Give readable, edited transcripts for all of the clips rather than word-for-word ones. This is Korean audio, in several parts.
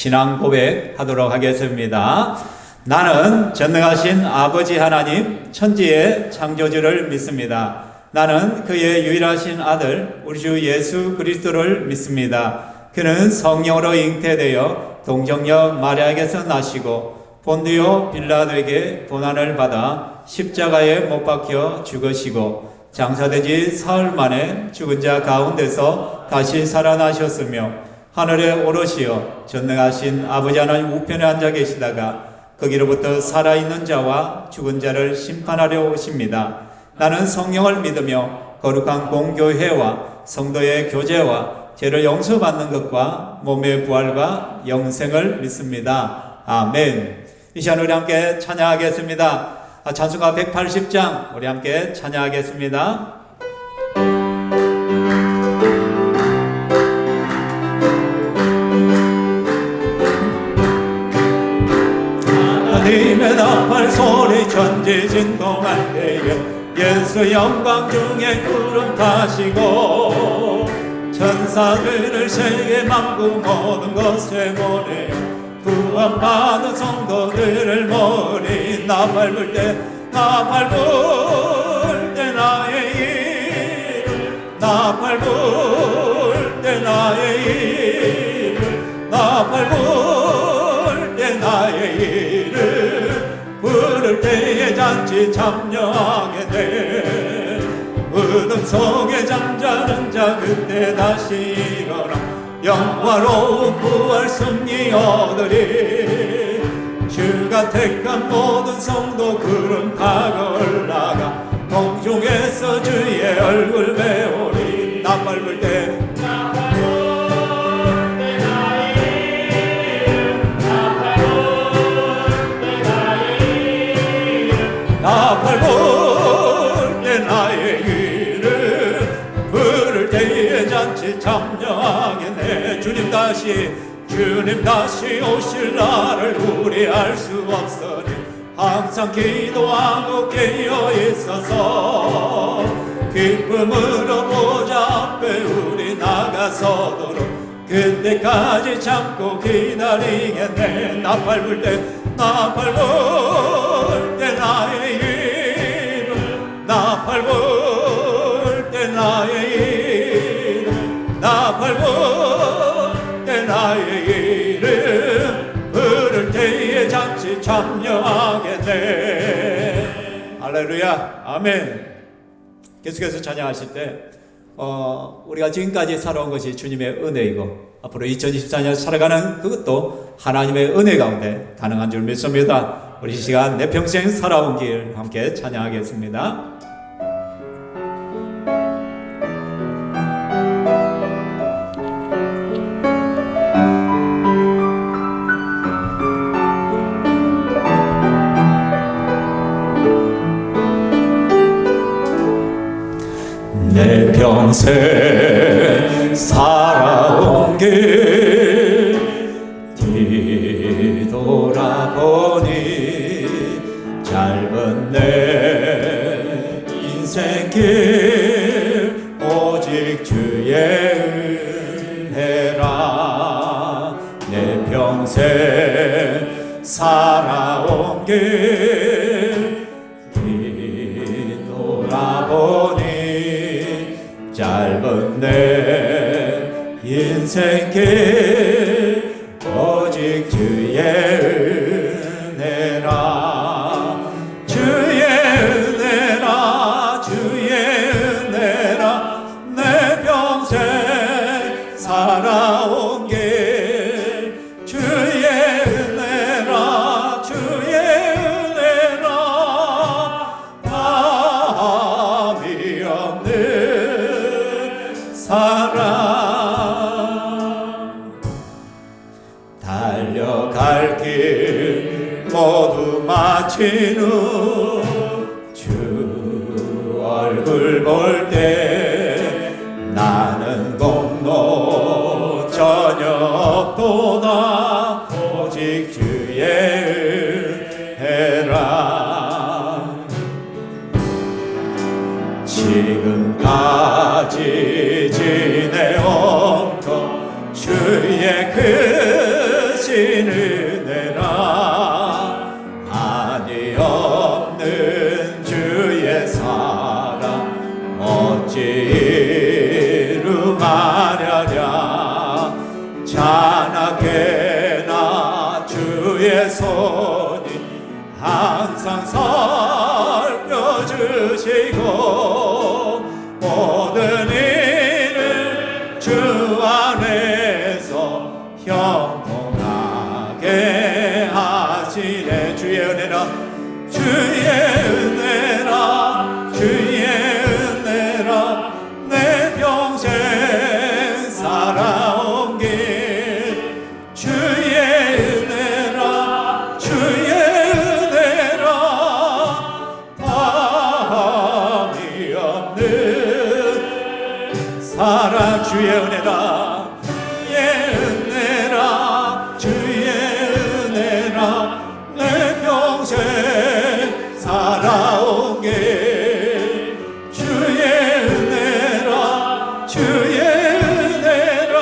신앙 고백하도록 하겠습니다. 나는 전능하신 아버지 하나님 천지의 창조주를 믿습니다. 나는 그의 유일하신 아들 우리 주 예수 그리스도를 믿습니다. 그는 성령으로 잉태되어 동정녀 마리아에게서 나시고 본디오 빌라도에게 고난을 받아 십자가에 못 박혀 죽으시고 장사되지 사흘 만에 죽은 자 가운데서 다시 살아나셨으며 하늘에 오르시어 전능하신 아버지 하나님 우편에 앉아 계시다가 거기로부터 살아있는 자와 죽은 자를 심판하려 오십니다. 나는 성령을 믿으며 거룩한 공교회와 성도의 교제와 죄를 용서받는 것과 몸의 부활과 영생을 믿습니다. 아멘. 이 시간 우리 함께 찬양하겠습니다. 찬송가 180장 우리 함께 찬양하겠습니다. 하나님의 나팔 소리 천지 진동할 때에 예수 영광 중에 구름 타시고 천사들을 세계 만국 모든 것에 보내어 구원받은 성도들을 모으니 나팔 불 때 나팔 불 때 나의 이름 나팔 불 때 나의 이름 나팔 불 때 나의 이름 부를 때에 잔치 참여하게 돼 어둠 속에 잠자는 자 그때 다시 일어나 영화로운 부활 승리 얻으리 주가 택한 모든 성도 구름 타고 올라가 공중에서 주의 얼굴 배우리 나팔 불 때 나팔 불 때 나의 이름 나팔 불 때 나의 이름 나팔 불 때 나의 이름 부를 때에 잔치 참여하겠네 주님 다시 오실 날을 우리 알 수 없으니 항상 기도하고 깨어 있어서 기쁨으로 보좌 앞에 우리 나가서도록 그때까지 참고 기다리겠네 나팔 불 때 나팔 불 때 나의 이름 나팔 불 때 나의 이름 나팔 불 때 나의 이름 부를 때에 잔치 참여하게 돼 할렐루야 아멘. 계속해서 찬양하실 때 우리가 지금까지 살아온 것이 주님의 은혜이고 앞으로 2024년 살아가는 그것도 하나님의 은혜 가운데 가능한 줄 믿습니다. 우리 이 시간 내 평생 살아온 길 함께 찬양하겠습니다. 내 평생 살아온 길 뒤돌아보니 짧은 내 인생길 오직 주의 은혜라 내 평생 살아온 길 뒤돌아보니 짧은 내 인생길 오직 주의 은혜라 주의 은혜라 주의 은혜라 내 평생 살아온 길 주의 은혜라 주의 은혜라 답이 없는 사랑 달려갈 길 모두 마친 후 주 얼굴 볼 때 나는 공로 전혀 없도다 오직 주의 은혜라 지금까지 지내온 것 주의 크신 주신 은혜라 한이 없는 주의 사랑 어찌 이루마랴랴 자나깨나 주의 손이 항상 살펴주시고 모든 일을 주 안에서 형통하게 하시네. 주의 은혜라 주의 은혜라 주의 은혜라 내 평생 살아온 길 주의 은혜라 주의 은혜라 다함이 없는 사랑 주의 은혜라 살아온 길 주의 은혜라 주의 은혜라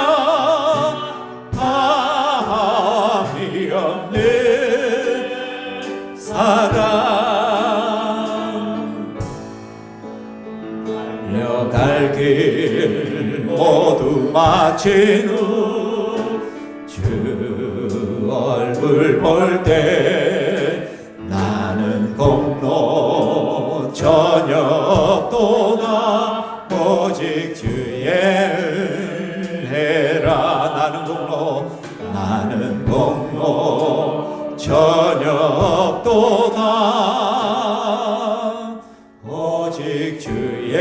다함이 없는 사랑 달려갈 길 모두 마친 후 주 얼굴 볼 때 나는 공로 저녁도나 오직 주의 은혜라 나는 공로 저녁도나 오직 주의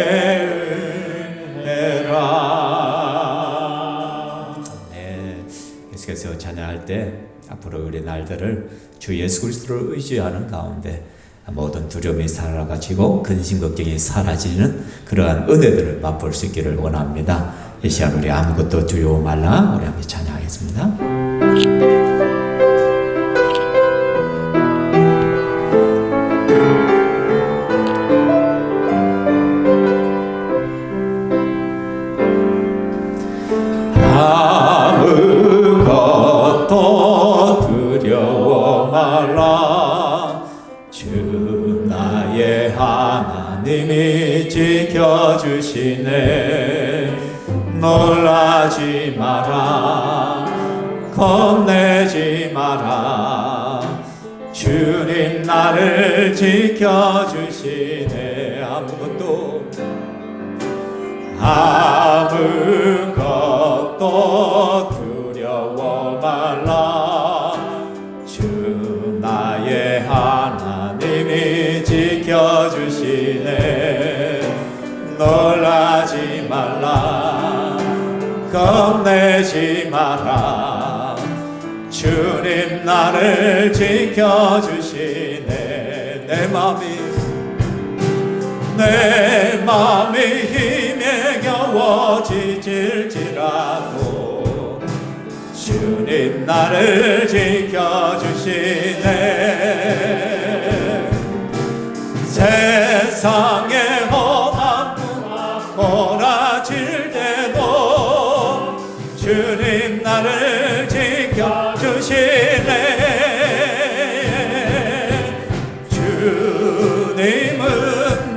은혜라. 네, 계속해서 찬양할 때 앞으로 우리 날들을 주 예수 그리스도를 의지하는 가운데 모든 두려움이 사라지고 근심 걱정이 사라지는 그러한 은혜들을 맛볼 수 있기를 원합니다. 이 시간 우리 아무것도 두려워 말라 우리 함께 찬양하겠습니다. 아무것도 두려워 말라 주 나의 하나님이 지켜주시네. 놀라지 마라 겁내지 마라 주님 나를 지켜주시네. 아무것도 두려워 말라 주 나의 하나님이 지켜주시네. 놀라지 말라 겁내지 마라 주님 나를 지켜주시네. 내 마음이 힘에 겨워지질지라도 주님 나를 지켜주시네. 세상의 험한 몰아칠 때도 주님 나를 지켜주시네. 주님은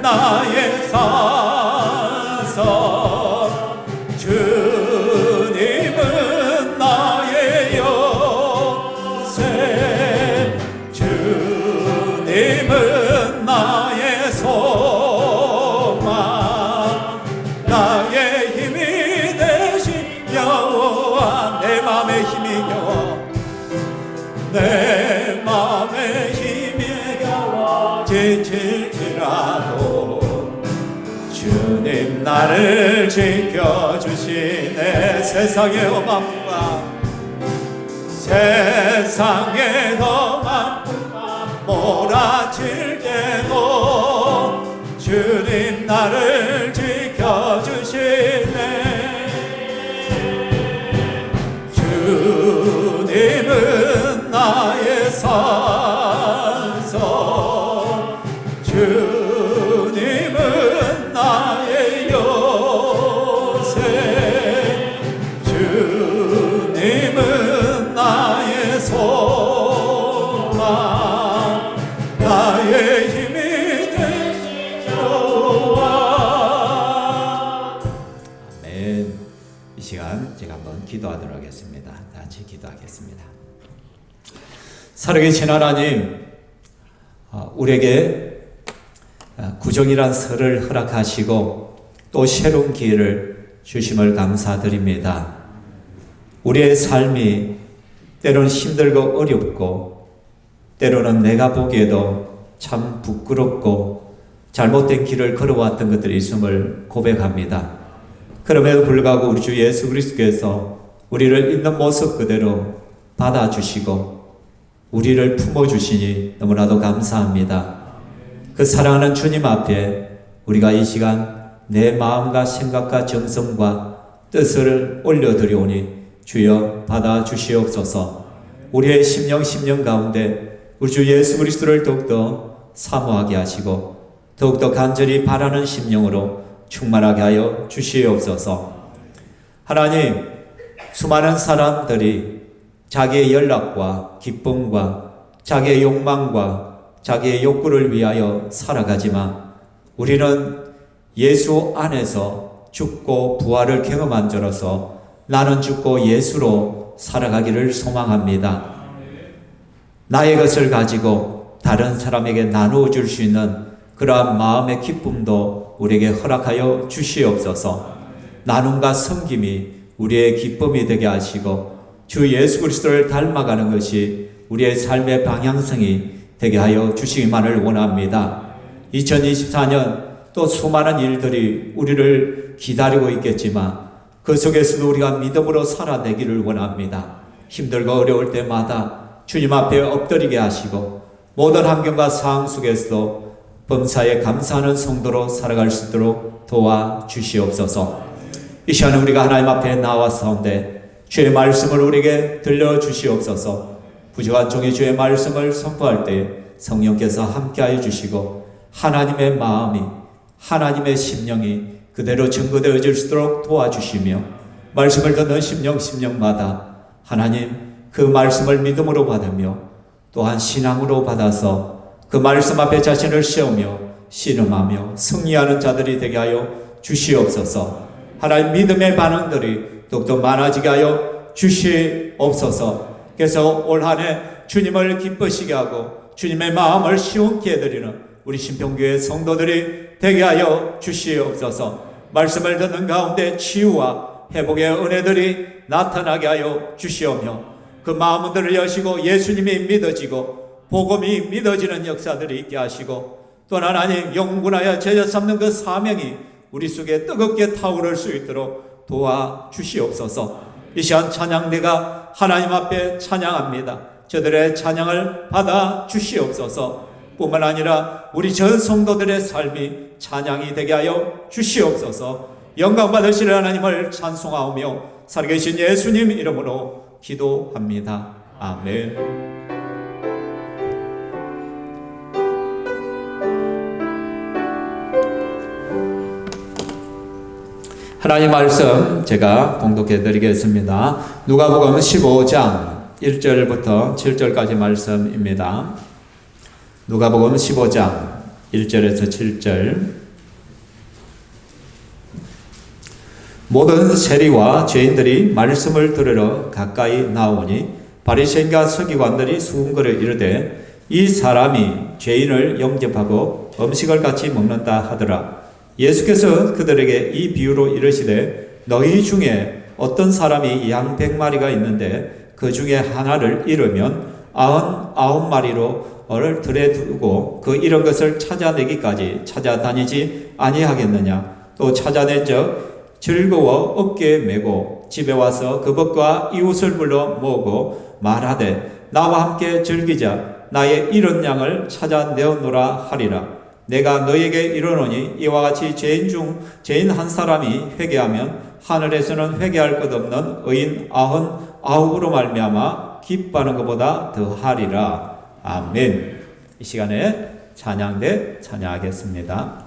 나의 산성 주님은 나의 요새 주님은 나의 소망 나의 힘이 되신 여호와. 내 맘의 힘이 겨워 내 맘의 힘이 겨워 지칠지라도 주님 나를 지켜주시네. 세상의 험함과 몰아칠 때도 주님 나를 지켜주시네. 주님은 나의 산성 주님은 나의 요새 주님은 나의 소망 나의 힘이 되시노라. 아멘. 이 시간 제가 한번 기도하도록 하겠습니다. 다 같이 기도하겠습니다. 살아계신 하나님, 우리에게 구정이란 설을 허락하시고 또 새로운 기회를 주심을 감사드립니다. 우리의 삶이 때로는 힘들고 어렵고 때로는 내가 보기에도 참 부끄럽고 잘못된 길을 걸어왔던 것들이 있음을 고백합니다. 그럼에도 불구하고 우리 주 예수 그리스도께서 우리를 있는 모습 그대로 받아주시고 우리를 품어주시니 너무나도 감사합니다. 그 사랑하는 주님 앞에 우리가 이 시간 내 마음과 생각과 정성과 뜻을 올려드리오니 주여 받아주시옵소서. 우리의 심령 가운데 우리 주 예수 그리스도를 더욱더 사모하게 하시고 더욱더 간절히 바라는 심령으로 충만하게 하여 주시옵소서. 하나님, 수많은 사람들이 자기의 연락과 기쁨과 자기의 욕망과 자기의 욕구를 위하여 살아가지만 우리는 예수 안에서 죽고 부활을 경험한 자로서 나는 죽고 예수로 살아가기를 소망합니다. 나의 것을 가지고 다른 사람에게 나누어 줄 수 있는 그러한 마음의 기쁨도 우리에게 허락하여 주시옵소서. 나눔과 섬김이 우리의 기쁨이 되게 하시고 주 예수 그리스도를 닮아가는 것이 우리의 삶의 방향성이 되게 하여 주시기만을 원합니다. 2024년 또 수많은 일들이 우리를 기다리고 있겠지만 그 속에서도 우리가 믿음으로 살아내기를 원합니다. 힘들고 어려울 때마다 주님 앞에 엎드리게 하시고 모든 환경과 상황 속에서도 범사에 감사하는 성도로 살아갈 수 있도록 도와주시옵소서. 이 시간에 우리가 하나님 앞에 나왔사온데 주의 말씀을 우리에게 들려주시옵소서. 부족한 종의 주의 말씀을 선포할 때 성령께서 함께하여 주시고 하나님의 마음이 하나님의 심령이 그대로 증거되어질 수 있도록 도와주시며 말씀을 듣는 심령마다 하나님 그 말씀을 믿음으로 받으며 또한 신앙으로 받아서 그 말씀 앞에 자신을 세우며 씨름하며 승리하는 자들이 되게 하여 주시옵소서. 하나님 믿음의 반응들이 더욱더 많아지게 하여 주시옵소서. 그래서 올 한 해 주님을 기쁘시게 하고 주님의 마음을 시원케 해드리는 우리 신평교회 성도들이 되게 하여 주시옵소서. 말씀을 듣는 가운데 치유와 회복의 은혜들이 나타나게 하여 주시오며 그 마음들을 여시고 예수님이 믿어지고 복음이 믿어지는 역사들이 있게 하시고 또 하나님 영분하여 제자 삼는 그 사명이 우리 속에 뜨겁게 타오를 수 있도록 도와주시옵소서. 이 시간 찬양대가 하나님 앞에 찬양합니다. 저들의 찬양을 받아 주시옵소서. 뿐만 아니라 우리 전 성도들의 삶이 찬양이 되게 하여 주시옵소서. 영광 받으실 하나님을 찬송하오며 살아계신 예수님 이름으로 기도합니다. 아멘. 하나님 말씀 제가 봉독해 드리겠습니다. 누가복음 15장 1절부터 7절까지 말씀입니다. 누가복음 15장 1절에서 7절. 모든 세리와 죄인들이 말씀을 들으러 가까이 나오니 바리새인과 서기관들이 수군거려 이르되 이 사람이 죄인을 영접하고 음식을 같이 먹는다 하더라. 예수께서 그들에게 이 비유로 이르시되 너희 중에 어떤 사람이 양 100마리가 있는데 그 중에 하나를 잃으면 99마리로 를 들에 두고 그 잃은 것을 찾아내기까지 찾아다니지 아니하겠느냐. 또 찾아낸 적 즐거워 어깨에 메고 집에 와서 그것과 이웃을 불러 모으고 말하되 나와 함께 즐기자. 나의 잃은 양을 찾아내었노라 하리라. 내가 너에게 이르노니 이와 같이 죄인 한 사람이 회개하면 하늘에서는 회개할 것 없는 의인 99으로 말미암아 기뻐하는 것보다 더하리라. 아멘. 이 시간에 찬양대 찬양하겠습니다.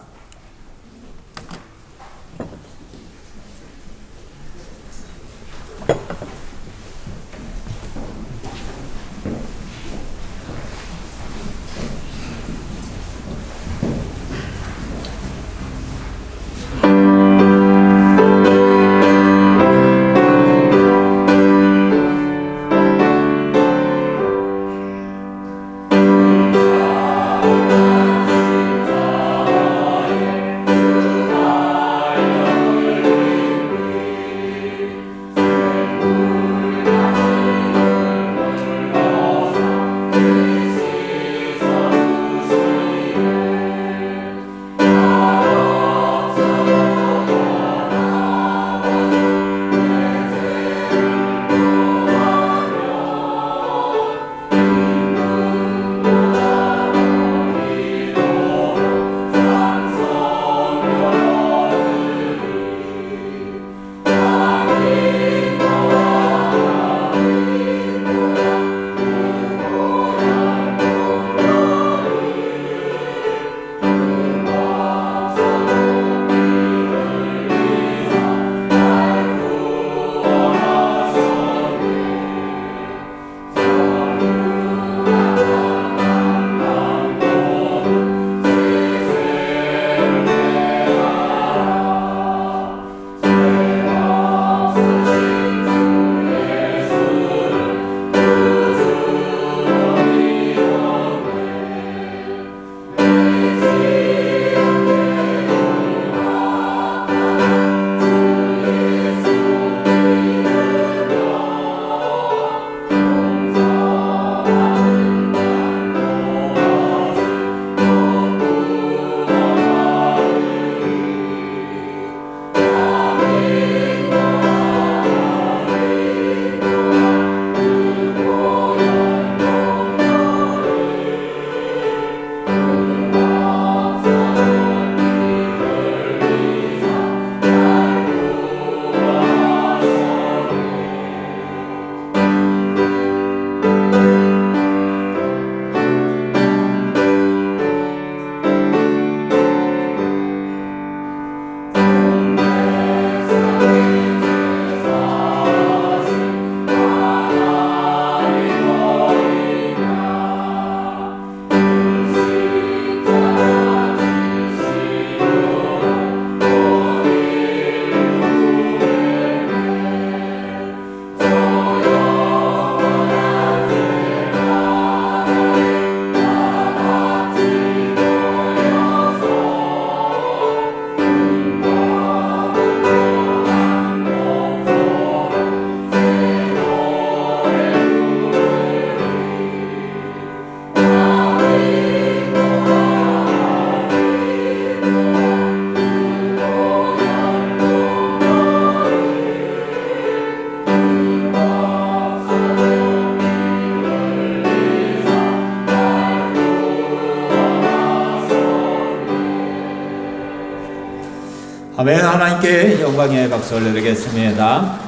아멘. 하나님께 영광의 박수를 드리겠습니다.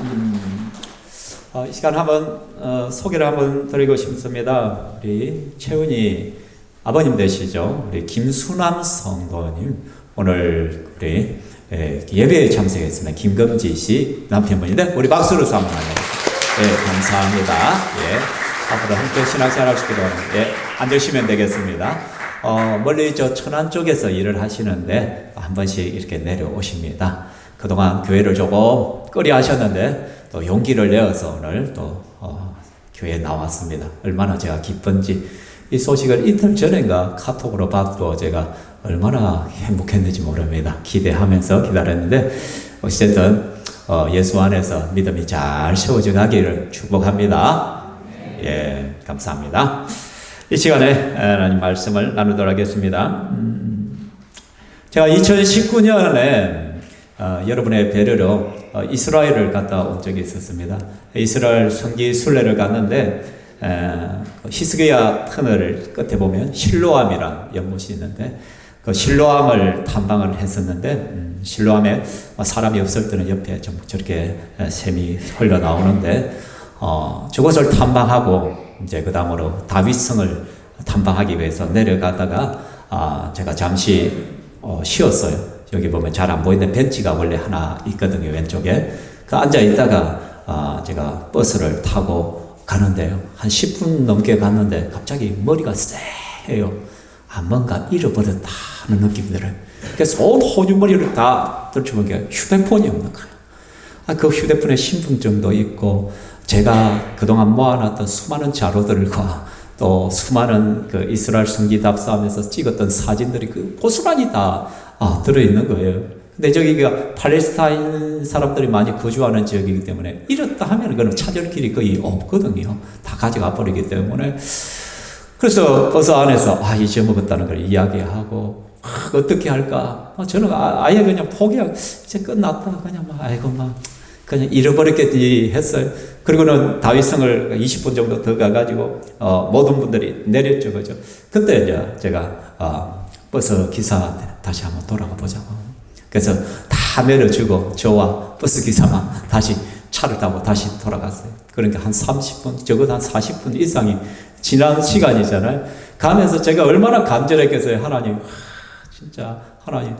이 시간 한번 소개를 한번 드리고 싶습니다. 우리 채은이 아버님 되시죠? 우리 김수남 성도님 오늘 우리 예배에 참석했습니다. 김금지 씨 남편분인데 우리 박수로 삼아요. 감사합니다. 앞으로 함께 신앙생활 하시기로 앉으시면 되겠습니다. 멀리 저 천안 쪽에서 일을 하시는데 한 번씩 이렇게 내려오십니다. 그동안 교회를 조금 꺼려 하셨는데 또 용기를 내어서 오늘 또 교회에 나왔습니다. 얼마나 제가 기쁜지 이 소식을 이틀 전인가 카톡으로 받고 제가 얼마나 행복했는지 모릅니다. 기대하면서 기다렸는데 어쨌든 예수 안에서 믿음이 잘 세워져 가기를 축복합니다. 감사합니다. 이 시간에 하나님 말씀을 나누도록 하겠습니다. 제가 2019년에 여러분의 배려로 이스라엘을 갔다 온 적이 있었습니다. 이스라엘 성지 순례를 갔는데 히스기야 터널을 끝에 보면 실로암이라는 연못이 있는데 그 실로암을 탐방을 했었는데 실로암에 사람이 없을 때는 옆에 좀 저렇게 샘이 흘러나오는데 저곳을 탐방하고 이제 그 다음으로 다윗성을 탐방하기 위해서 내려가다가 제가 잠시 쉬었어요. 여기 보면 잘 안 보이는데 벤치가 원래 하나 있거든요. 왼쪽에 그 앉아 있다가 제가 버스를 타고 가는데요. 한 10분 넘게 갔는데 갑자기 머리가 쎄해요. 뭔가 잃어버렸다 하는 느낌이 들어요. 그래서 온 호주머니를 다 들춰보니까 휴대폰이 없는 거예요. 그 휴대폰에 신분증도 있고 제가 그동안 모아놨던 수많은 자료들과 또 수많은 그 이스라엘 성지 답사하면서 찍었던 사진들이 고스란히 다 들어있는 거예요. 근데 저기가 팔레스타인 사람들이 많이 거주하는 지역이기 때문에 이렇다 하면 그건 찾을 길이 거의 없거든요. 다 가져가 버리기 때문에. 그래서 버스 안에서 잊어먹었다는 걸 이야기하고 어떻게 할까? 저는 아예 그냥 포기하고 이제 끝났다. 그냥 잃어버렸겠지 했어요. 그리고는 다윗성을 20분 정도 더 가가지고 모든 분들이 내렸죠, 그죠? 그때 이제 제가 버스 기사 다시 한번 돌아가 보자고. 그래서 다 내려주고 저와 버스 기사만 다시 차를 타고 다시 돌아갔어요. 그러니까 한 30분, 적어도 한 40분 이상이 지난 시간이잖아요. 가면서 제가 얼마나 간절했겠어요. 하나님, 진짜 하나님.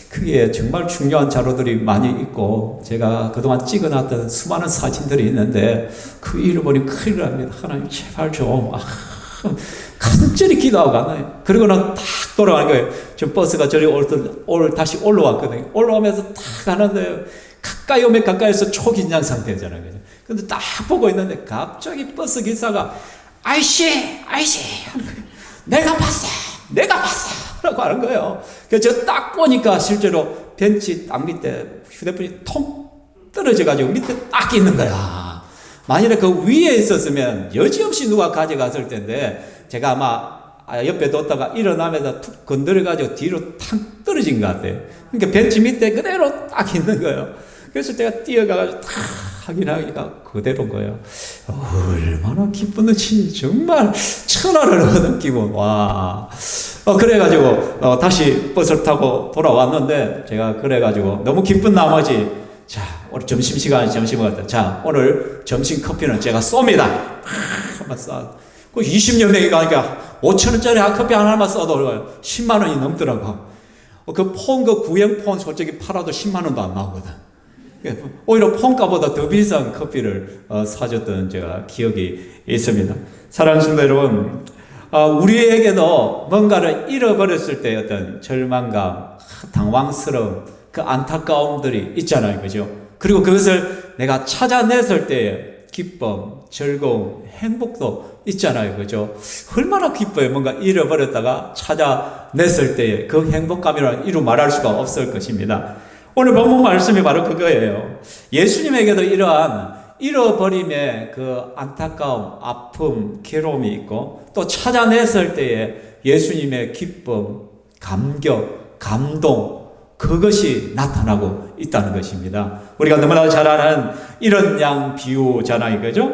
그게 정말 중요한 자료들이 많이 있고 제가 그동안 찍어놨던 수많은 사진들이 있는데 그 잃어버리면 큰일 납니다. 하나님 제발 좀 간절히 기도하고 가나요. 그리고는 딱 돌아가는 거예요. 지금 버스가 저리 다시 올라왔거든요. 올라오면서 딱 가는데 가까이 오면 가까이서 초긴장 상태잖아요. 근데 딱 보고 있는데 갑자기 버스 기사가 아이씨 하는 거예요. 내가 봤어 라고 하는 거예요. 그래서 제가 딱 보니까 실제로 벤치 딱 밑에 휴대폰이 통 떨어져가지고 밑에 딱 있는 거야. 만일에 그 위에 있었으면 여지없이 누가 가져갔을 텐데 제가 아마 옆에 뒀다가 일어나면서 툭 건드려가지고 뒤로 탁 떨어진 것 같아요. 그러니까 벤치 밑에 그대로 딱 있는 거예요. 그래서 제가 뛰어가가지고 탁 확인하기가 그대로인 거예요. 얼마나 기뻤는지 정말 천하를 얻은 기분. 와. 그래가지고 다시 버스를 타고 돌아왔는데 제가 그래가지고 너무 기쁜 나머지 자 오늘 점심시간에 점심 먹었다. 자 오늘 점심 커피는 제가 쏩니다. 한번 쏴. 그 20여 명이 가니까 5,000원짜리 커피 하나만 써도 10만 원이 넘더라고. 그 구형 폰 솔직히 팔아도 10만 원도 안 나오거든. 오히려 폰가보다 더 비싼 커피를 사줬던 제가 기억이 있습니다. 사랑하는 성도 여러분, 우리에게도 뭔가를 잃어버렸을 때 어떤 절망감, 당황스러움, 그 안타까움들이 있잖아요. 그죠? 그리고 그것을 내가 찾아냈을 때의 기쁨, 즐거움, 행복도 있잖아요. 그죠? 얼마나 기뻐요. 뭔가 잃어버렸다가 찾아냈을 때의 그 행복감이라는 이루 말할 수가 없을 것입니다. 오늘 본문 말씀이 바로 그거예요. 예수님에게도 이러한 잃어버림의 그 안타까움, 아픔, 괴로움이 있고 또 찾아냈을 때의 예수님의 기쁨, 감격, 감동 그것이 나타나고 있다는 것입니다. 우리가 너무나 잘 아는 이런 양 비유잖아요. 그죠?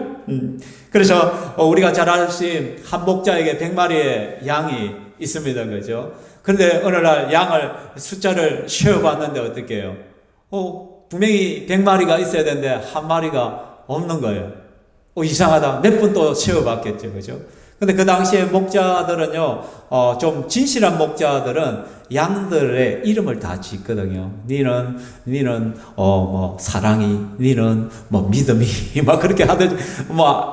그래서 우리가 잘 아신 한 목자에게 100마리의 양이 있습니다. 그죠? 그런데 어느 날 양을 숫자를 세어봤는데 어떻게 해요? 분명히 100마리가 있어야 되는데 한 마리가 없는 거예요. 이상하다. 몇 분 또 세워봤겠죠. 그죠? 근데 그 당시에 목자들은요, 좀 진실한 목자들은 양들의 이름을 다 짓거든요. 니는, 사랑이, 니는, 믿음이, 막 그렇게 하듯이,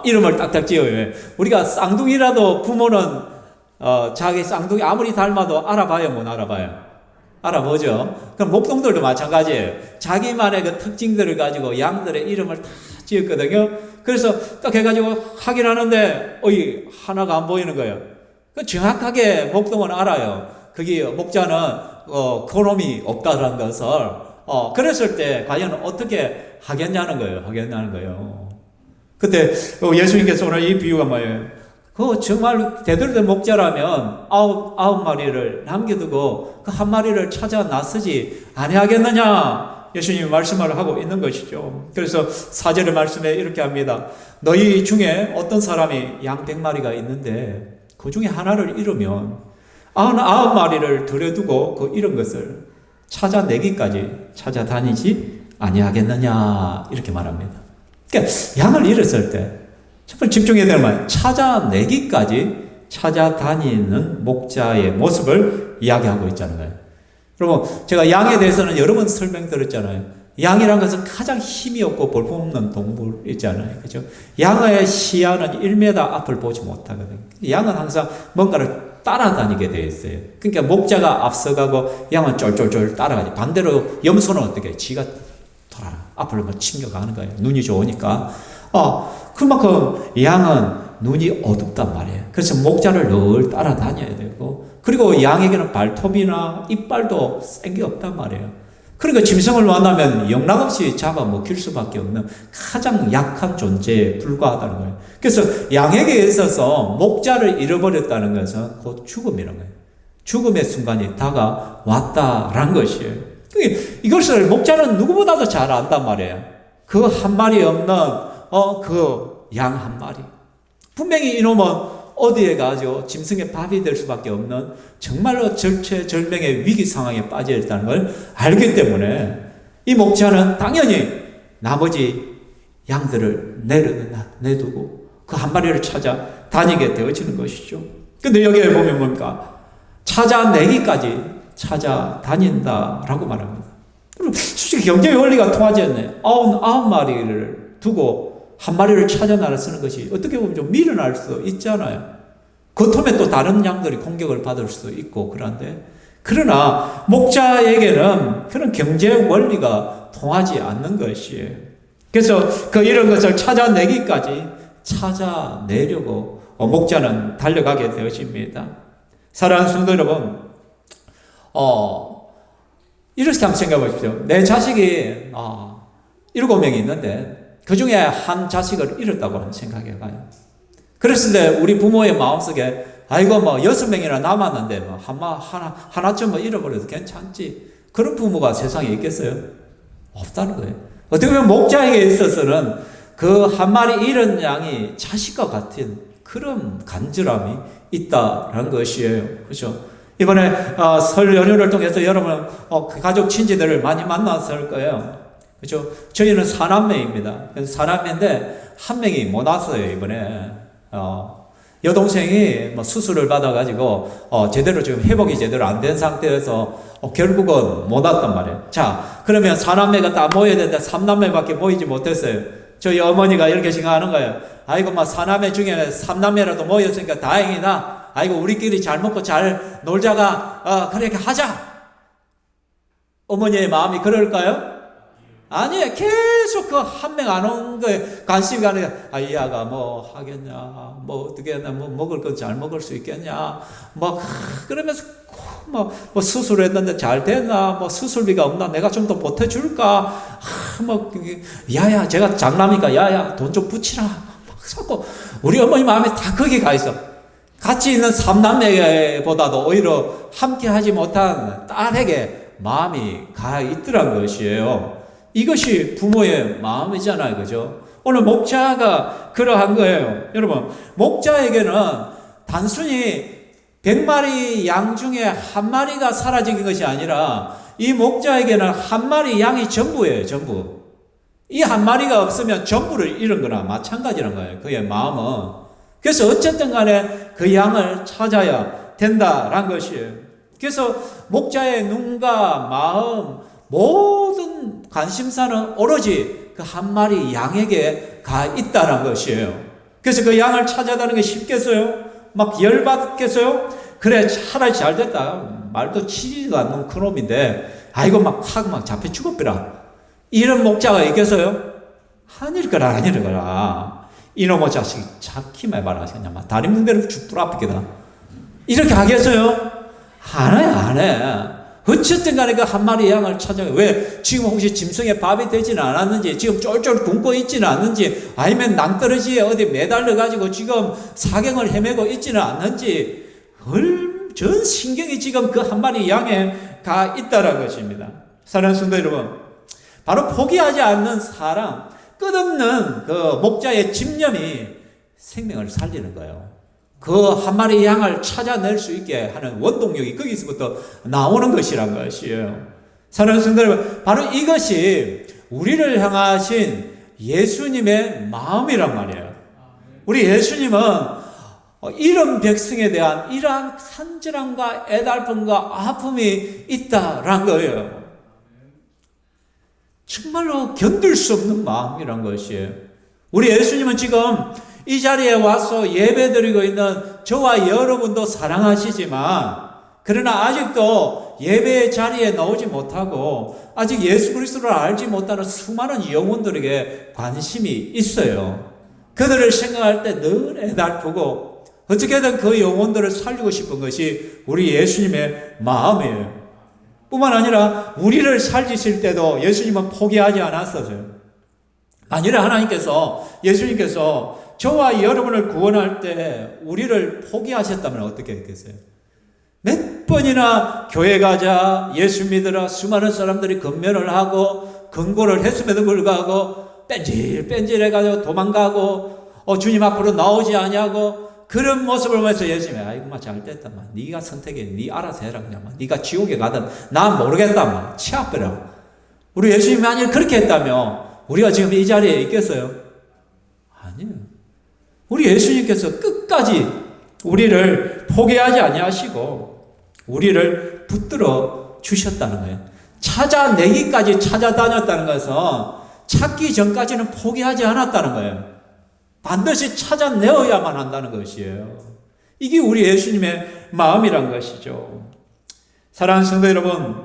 이름을 딱딱 지어요. 우리가 쌍둥이라도 부모는, 자기 쌍둥이 아무리 닮아도 알아봐요, 못 알아봐요? 알아보죠. 그럼 목동들도 마찬가지예요. 자기만의 그 특징들을 가지고 양들의 이름을 다 지었거든요. 그래서 딱 해가지고 확인하는데, 하나가 안 보이는 거예요. 정확하게 목동은 알아요. 그게 목자는, 그놈이 없다라는 것을, 그랬을 때 과연 어떻게 하겠냐는 거예요. 그때 예수님께서 오늘 이 비유가 뭐예요? 정말 대대로 목자라면 아홉 마리를 남겨두고 그 한 마리를 찾아 나서지 아니하겠느냐? 예수님이 말씀을 하고 있는 것이죠. 그래서 4절의 말씀에 이렇게 합니다. 너희 중에 어떤 사람이 양 100마리가 있는데 그 중에 하나를 잃으면 99마리를 들여두고 그 잃은 것을 찾아내기까지 찾아다니지 아니하겠느냐? 이렇게 말합니다. 그러니까 양을 잃었을 때 정말 집중해야 될 말, 찾아내기까지 찾아다니는 목자의 모습을 이야기하고 있잖아요. 여러분, 제가 양에 대해서는 여러 번 설명드렸잖아요. 양이란 것은 가장 힘이 없고 볼품없는 동물이잖아요. 그죠? 양의 시야는 1m 앞을 보지 못하거든요. 양은 항상 뭔가를 따라다니게 되어 있어요. 그러니까 목자가 앞서가고 양은 쫄쫄쫄 따라가지. 반대로 염소는 어떻게? 지가 돌아라. 앞으로 침겨가는 거예요. 눈이 좋으니까. 그만큼 양은 눈이 어둡단 말이에요. 그래서 목자를 늘 따라다녀야 되고, 그리고 양에게는 발톱이나 이빨도 센 게 없단 말이에요. 그러니까 짐승을 만나면 영락없이 잡아먹힐 수밖에 없는 가장 약한 존재에 불과하다는 거예요. 그래서 양에게 있어서 목자를 잃어버렸다는 것은 곧 죽음이라는 거예요. 죽음의 순간이 다가왔다라는 것이에요. 이것을 목자는 누구보다도 잘 안단 말이에요. 그 한 마리 없는 그 양 한 마리. 분명히 이놈은 어디에 가죠? 짐승의 밥이 될 수밖에 없는 정말로 절체절명의 위기 상황에 빠져 있다는 걸 알기 때문에 이 목자는 당연히 나머지 양들을 내두고 그 한 마리를 찾아 다니게 되어지는 것이죠. 근데 여기에 보면 뭡니까? 찾아내기까지 찾아다닌다라고 말합니다. 솔직히 경제의 원리가 통하지 않네요. 99마리를 두고 한 마리를 찾아 나서는 것이 어떻게 보면 좀 미련할 수도 있잖아요. 그렇다면 또 다른 양들이 공격을 받을 수도 있고 그런데, 그러나 목자에게는 그런 경제 원리가 통하지 않는 것이에요. 그래서 이런 것을 찾아내기까지 찾아내려고 목자는 달려가게 되어집니다. 사랑하는 성도 여러분, 이렇게 한번 생각해 보십시오. 내 자식이 7명이 있는데 그 중에 한 자식을 잃었다고 한번 생각해 봐요. 그랬을 때 우리 부모의 마음속에 6명이나 남았는데 하나쯤 잃어버려도 괜찮지. 그런 부모가 세상에 있겠어요? 없다는 거예요. 어떻게 보면 목자에게 있어서는 그 한 마리 잃은 양이 자식과 같은 그런 간절함이 있다는 것이에요. 그렇죠? 이번에 설 연휴를 통해서 여러분 가족 친지들을 많이 만났을 거예요. 그렇죠? 저희는 4남매입니다. 4남매인데 한 명이 못 왔어요. 이번에 여동생이 수술을 받아가지고 제대로 지금 회복이 제대로 안 된 상태에서 결국은 못 왔단 말이에요. 자, 그러면 4남매가 다 모여야 되는데 3남매밖에 모이지 못했어요. 저희 어머니가 이렇게 생각하는 거예요. 4남매 중에 3남매라도 모였으니까 다행이다. 우리끼리 잘 먹고 잘 놀자가 그렇게 하자. 어머니의 마음이 그럴까요? 아니에요. 계속 그 한 명 안 온 거에 관심이 가는 거야. 이 아가 뭐 하겠냐, 어떻게 했나, 먹을 건 잘 먹을 수 있겠냐, 그러면서 수술했는데 잘 됐나, 수술비가 없나, 내가 좀 더 보태줄까, 야야, 제가 장남이니까 야야, 돈 좀 붙이라. 자꾸 우리 어머니 마음이 다 거기 가 있어. 같이 있는 3남매보다도 오히려 함께 하지 못한 딸에게 마음이 가 있더란 것이에요. 이것이 부모의 마음이잖아요. 그죠? 오늘 목자가 그러한 거예요. 여러분, 목자에게는 단순히 100마리 양 중에 한 마리가 사라진 것이 아니라 이 목자에게는 한 마리 양이 전부예요, 전부. 이 한 마리가 없으면 전부를 잃은 거나 마찬가지란 거예요, 그의 마음은. 그래서 어쨌든 간에 그 양을 찾아야 된다라는 것이에요. 그래서 목자의 눈과 마음, 모든 관심사는 오로지 그 한 마리 양에게 가 있다는 것이에요. 그래서 그 양을 찾아다는 게 쉽겠어요? 막 열받겠어요? 그래, 차라리 잘 됐다. 말도 치지도 않는 그놈인데, 아이고, 막 잡혀 죽었더라. 이런 목자가 있겠어요? 아닐 거라, 아닐 거라. 이놈의 자식, 잡기만 해봐라. 그냥 막 다리 뭉대로 죽불 아프겠다. 이렇게 하겠어요? 안 해, 안 해. 어쨌든 간에 그 한 마리 양을 찾아요. 왜? 지금 혹시 짐승에 밥이 되지는 않았는지, 지금 쫄쫄 굶고 있지는 않는지, 아니면 낭떠러지에 어디 매달려가지고 지금 사경을 헤매고 있지는 않는지, 전 신경이 지금 그 한 마리 양에 가 있다는 것입니다. 사랑하는 성도 여러분, 바로 포기하지 않는 사랑, 끝없는 그 목자의 집념이 생명을 살리는 거예요. 그 한 마리 양을 찾아낼 수 있게 하는 원동력이 거기서부터 나오는 것이란 것이에요. 사랑하는 성도 여러분, 바로 이것이 우리를 향하신 예수님의 마음이란 말이에요. 우리 예수님은 이런 백성에 대한 이러한 간절함과 애달픔과 아픔이 있다란 거예요. 정말로 견딜 수 없는 마음이란 것이에요. 우리 예수님은 지금 이 자리에 와서 예배드리고 있는 저와 여러분도 사랑하시지만, 그러나 아직도 예배의 자리에 나오지 못하고 아직 예수 그리스도를 알지 못하는 수많은 영혼들에게 관심이 있어요. 그들을 생각할 때 늘 애달프고 어떻게든 그 영혼들을 살리고 싶은 것이 우리 예수님의 마음이에요. 뿐만 아니라 우리를 살리실 때도 예수님은 포기하지 않았어요. 만일에 예수님께서 저와 여러분을 구원할 때 우리를 포기하셨다면 어떻게 했겠어요? 몇 번이나 교회 가자, 예수 믿으라 수많은 사람들이 건면을 하고 권고를 했음에도 불구하고 뺀질해가지고 도망가고 주님 앞으로 나오지 아니하고 그런 모습을 보면서 예수님이 아이고 잘됐다 네가 선택해, 네 알아서 해라 그냥 네가 지옥에 가든 난 모르겠다 치아빼라. 우리 예수님이 만일 그렇게 했다면 우리가 지금 이 자리에 있겠어요? 아니에요. 우리 예수님께서 끝까지 우리를 포기하지 아니하시고 우리를 붙들어 주셨다는 거예요. 찾아내기까지 찾아다녔다는 것은 찾기 전까지는 포기하지 않았다는 거예요. 반드시 찾아내어야만 한다는 것이에요. 이게 우리 예수님의 마음이란 것이죠. 사랑하는 성도 여러분,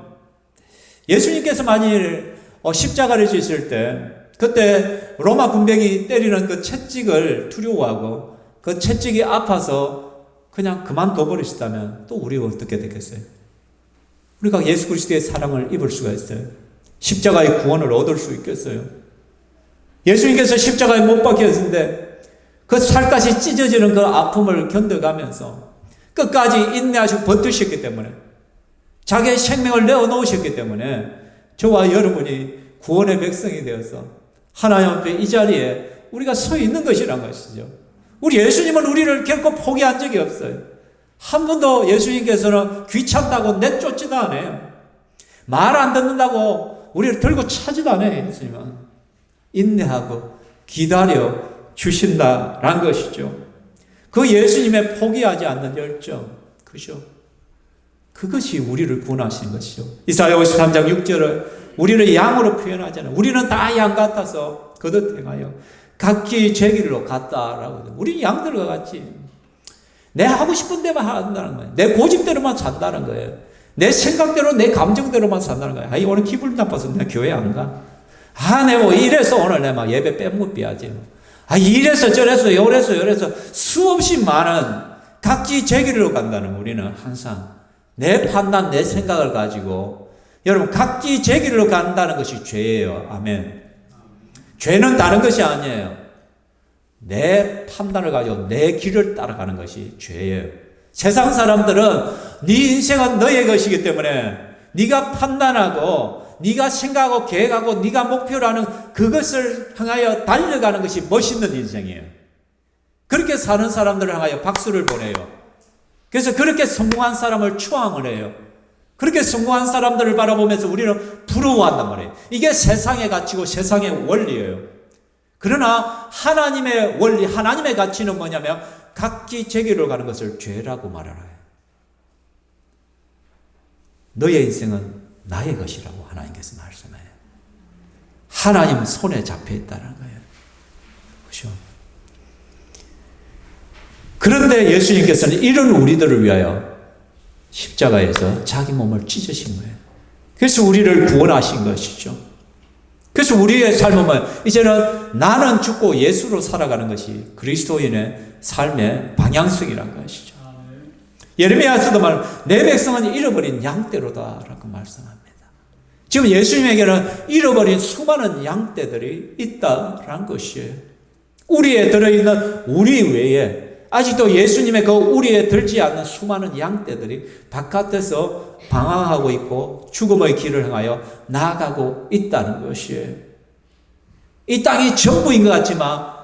예수님께서 만일 십자가를 지실 때 그때 로마 군병이 때리는 그 채찍을 두려워하고 그 채찍이 아파서 그냥 그만둬 버리시다면 또 우리가 어떻게 되겠어요? 우리가 예수 그리스도의 사랑을 입을 수가 있어요. 십자가의 구원을 얻을 수 있겠어요? 예수님께서 십자가에 못 박혔는데 그 살갗이 찢어지는 그 아픔을 견뎌가면서 끝까지 인내하시고 버티셨기 때문에 자기의 생명을 내어놓으셨기 때문에 저와 여러분이 구원의 백성이 되어서 하나님 앞에 이 자리에 우리가 서 있는 것이란 것이죠. 우리 예수님은 우리를 결코 포기한 적이 없어요. 한 번도 예수님께서는 귀찮다고 내쫓지도 않아요. 말 안 듣는다고 우리를 들고 차지도 않아요. 예수님은 인내하고 기다려 주신다라는 것이죠. 그 예수님의 포기하지 않는 열정, 그죠? 그것이 우리를 구원하시는 것이죠. 이사야 53장 6절을 우리를 양으로 표현하잖아요. 우리는 다 양 같아서 거듭 행하여 각기 제 길로 갔다라고. 우리는 양들과 같이 내 하고 싶은 데만 한다는 거예요. 내 고집대로만 산다는 거예요. 내 생각대로 내 감정대로만 산다는 거예요. 아이 오늘 기분 나빠서 내가 교회 안 가. 내 뭐 이래서 오늘 내 막 예배 빼먹비하지. 이래서 저래서 요래서 수없이 많은 각기 제 길로 간다는 우리는 항상 내 판단, 내 생각을 가지고 여러분 각기 제 길로 간다는 것이 죄예요. 아멘. 죄는 다른 것이 아니에요. 내 판단을 가지고 내 길을 따라가는 것이 죄예요. 세상 사람들은 네 인생은 너의 것이기 때문에 네가 판단하고 네가 생각하고 계획하고 네가 목표로 하는 그것을 향하여 달려가는 것이 멋있는 인생이에요. 그렇게 사는 사람들을 향하여 박수를 보내요. 그래서 그렇게 성공한 사람을 추앙을 해요. 그렇게 성공한 사람들을 바라보면서 우리는 부러워한단 말이에요. 이게 세상의 가치고 세상의 원리예요. 그러나 하나님의 원리, 하나님의 가치는 뭐냐면 각기 제기로 가는 것을 죄라고 말하라. 너의 인생은 나의 것이라고 하나님께서 말씀해요. 하나님 손에 잡혀 있다는 거예요. 그렇죠? 그런데 예수님께서는 이런 우리들을 위하여 십자가에서 자기 몸을 찢으신 거예요. 그래서 우리를 구원하신 것이죠. 그래서 우리의 삶은 이제는 나는 죽고 예수로 살아가는 것이 그리스도인의 삶의 방향성이라는 것이죠. 예레미야서도 내 백성은 잃어버린 양떼로다라고 말씀합니다. 지금 예수님에게는 잃어버린 수많은 양떼들이 있다라는 것이에요. 우리에 들어있는 우리 외에 아직도 예수님의 그 우리에 들지 않는 수많은 양떼들이 바깥에서 방황하고 있고 죽음의 길을 향하여 나아가고 있다는 것이에요. 이 땅이 전부인 것 같지만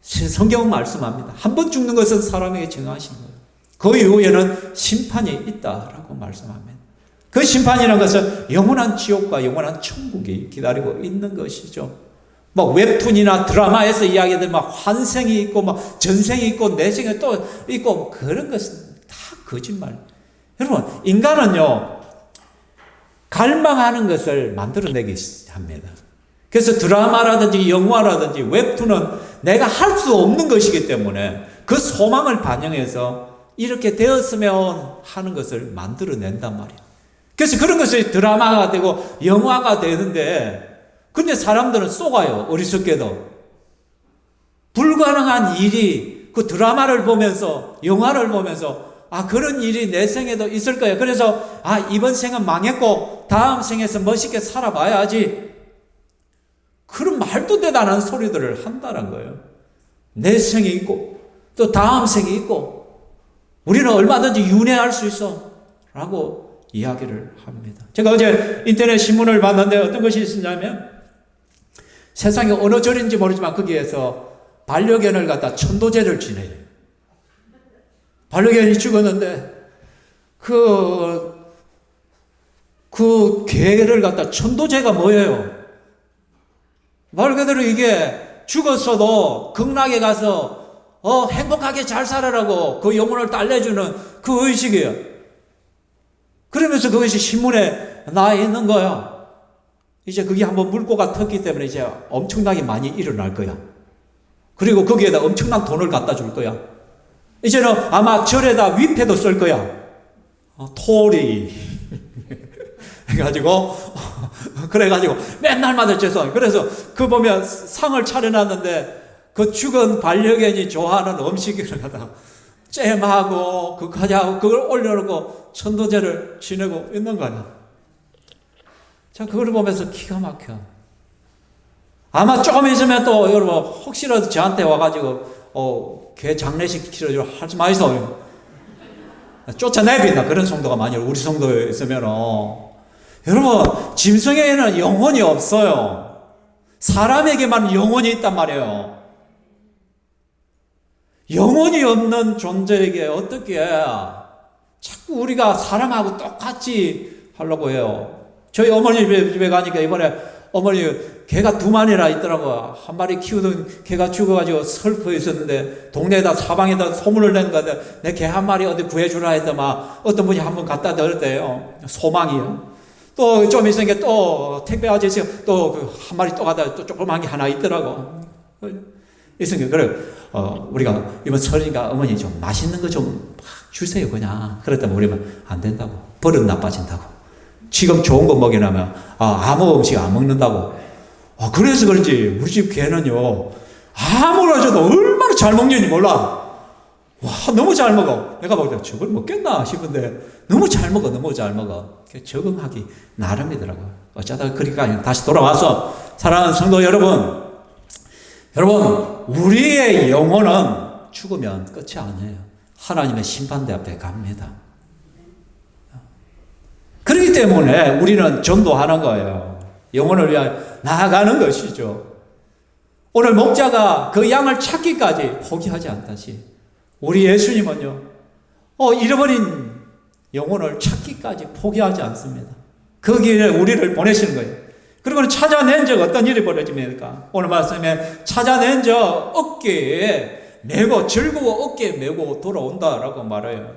성경은 말씀합니다. 한 번 죽는 것은 사람에게 정하신 거예요. 그 이후에는 심판이 있다라고 말씀합니다. 그 심판이라는 것은 영원한 지옥과 영원한 천국이 기다리고 있는 것이죠. 웹툰이나 드라마에서 이야기하는 환생이 있고 전생이 있고 내생이 또 있고 그런 것은 다 거짓말. 여러분, 인간은요 갈망하는 것을 만들어내기 합니다. 그래서 드라마라든지 영화라든지 웹툰은 내가 할 수 없는 것이기 때문에 그 소망을 반영해서 이렇게 되었으면 하는 것을 만들어낸단 말이에요. 그래서 그런 것이 드라마가 되고 영화가 되는데, 근데 사람들은 속아요. 어리석게도. 불가능한 일이 그 드라마를 보면서, 영화를 보면서 그런 일이 내 생에도 있을 거야. 그래서 이번 생은 망했고 다음 생에서 멋있게 살아봐야지. 그런 말도 대단한 소리들을 한다는 거예요. 내 생이 있고 또 다음 생이 있고 우리는 얼마든지 윤회할 수 있어 라고 이야기를 합니다. 제가 어제 인터넷 신문을 봤는데 어떤 것이 있었냐면 세상에 어느 절인지 모르지만 거기에서 반려견을 갖다 천도제를 지내요. 반려견이 죽었는데 그 개를 갖다 천도제가 뭐예요? 말 그대로 이게 죽었어도 극락에 가서 행복하게 잘 살아라고 그 영혼을 달래주는 그 의식이에요. 그러면서 그것이 신문에 나 있는 거야. 이제 그게 한번 물꼬가 텄기 때문에 이제 엄청나게 많이 일어날 거야. 그리고 거기에다 엄청난 돈을 갖다 줄 거야. 이제는 아마 절에다 위패도 쓸 거야. 토리. 그래가지고 맨날마다 죄송해요. 그래서 그 보면 상을 차려놨는데 그 죽은 반려견이 좋아하는 음식을 갖다가 잼하고 그 과자하고 그걸 올려놓고 천도제를 지내고 있는 거야. 자, 그걸 보면서 기가 막혀. 아마 조금 있으면 또 여러분 혹시라도 저한테 와가지고 개 장례식 치러주러 하지 마이소. 쫓아내빈다. 그런 성도가 많이 우리 성도에 있으면 여러분 짐승에는 영혼이 없어요. 사람에게만 영혼이 있단 말이에요. 영혼이 없는 존재에게 어떻게 자꾸 우리가 사람하고 똑같이 하려고 해요. 저희 어머니 집에 가니까 이번에 어머니 개가 2마리나 있더라고요. 한 마리 키우던 개가 죽어가지고 슬퍼 있었는데 동네에다 사방에다 소문을 낸 건데 내 개 한 마리 어디 구해주라 했더만 어떤 분이 한번 갖다 드렸대요. 소망이요. 또 좀 있으니까 또 택배 아저씨가 또 한 마리 또 갖다 또 조그만 게 하나 있더라고. 있으니까 그래 우리가 이번 설이니까 어머니 좀 맛있는 거 좀 주세요 그냥. 그랬더니 우리는 안 된다고. 버릇 나빠진다고. 지금 좋은 거 먹이려면 아무 음식 안 먹는다고. 그래서 그런지 우리 집 개는요 아무나 줘도 얼마나 잘 먹는지 몰라. 와, 너무 잘 먹어. 내가 볼 때 저걸 먹겠나 싶은데 너무 잘 먹어. 너무 잘 먹어. 적응하기 나름이더라고요. 어쩌다가 그러니까 다시 돌아와서 사랑하는 성도 여러분, 우리의 영혼은 죽으면 끝이 아니에요. 하나님의 심판대 앞에 갑니다. 그렇기 때문에 우리는 전도하는 거예요. 영혼을 위하여 나아가는 것이죠. 오늘 목자가 그 양을 찾기까지 포기하지 않다시 우리 예수님은요 잃어버린 영혼을 찾기까지 포기하지 않습니다. 그 길에 우리를 보내시는 거예요. 그리고 찾아낸 적 어떤 일이 벌어집니까? 오늘 말씀에 찾아낸 적 어깨에 메고, 즐거워 어깨에 메고 돌아온다라고 말해요.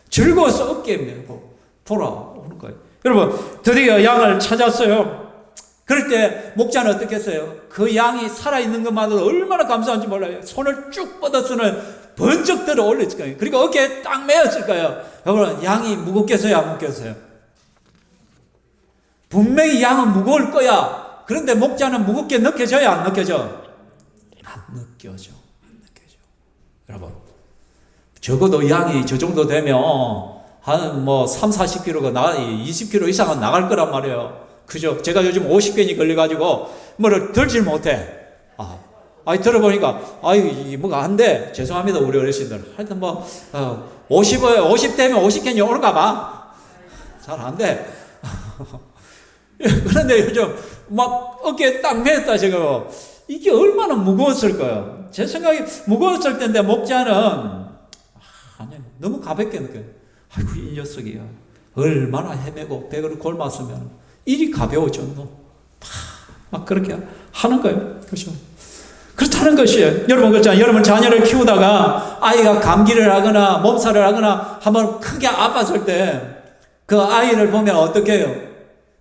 즐거워서 어깨에 메고 돌아오는 거예요. 여러분, 드디어 양을 찾았어요. 그럴 때 목자는 어떻게 했어요? 그 양이 살아있는 것만으로 얼마나 감사한지 몰라요. 손을 쭉 뻗어서는 번쩍 들어 올렸을 거예요. 그리고 어깨에 딱 메었을 거예요. 여러분, 양이 무겁겠어요? 안 무겁겠어요? 분명히 양은 무거울 거야. 그런데 목자는 무겁게 느껴져요? 안 느껴져? 안 느껴져. 여러분, 적어도 양이 저 정도 되면 한 3, 40kg가 20kg 이상은 나갈 거란 말이에요. 그죠? 제가 요즘 50괜이 걸려가지고 뭐를 들질 못해. 들어보니까 이게 뭐가 안 돼. 죄송합니다, 우리 어르신들. 하여튼 50 되면 50괜이 오는가 봐. 잘 안 돼. 그런데 요즘 막 어깨에 딱 매었다 지금. 이게 얼마나 무거웠을까요? 제 생각에 무거웠을 텐데 목자는 너무 가볍게 느껴요. 아이고, 이 녀석이야. 얼마나 헤매고 배를 골랐으면 일이 가벼워졌노. 막 그렇게 하는 거예요. 그렇죠? 그렇다는 것이에요. 여러분, 그렇잖아요. 여러분 자녀를 키우다가 아이가 감기를 하거나 몸살을 하거나 한번 크게 아팠을 때 그 아이를 보면 어떻게 해요?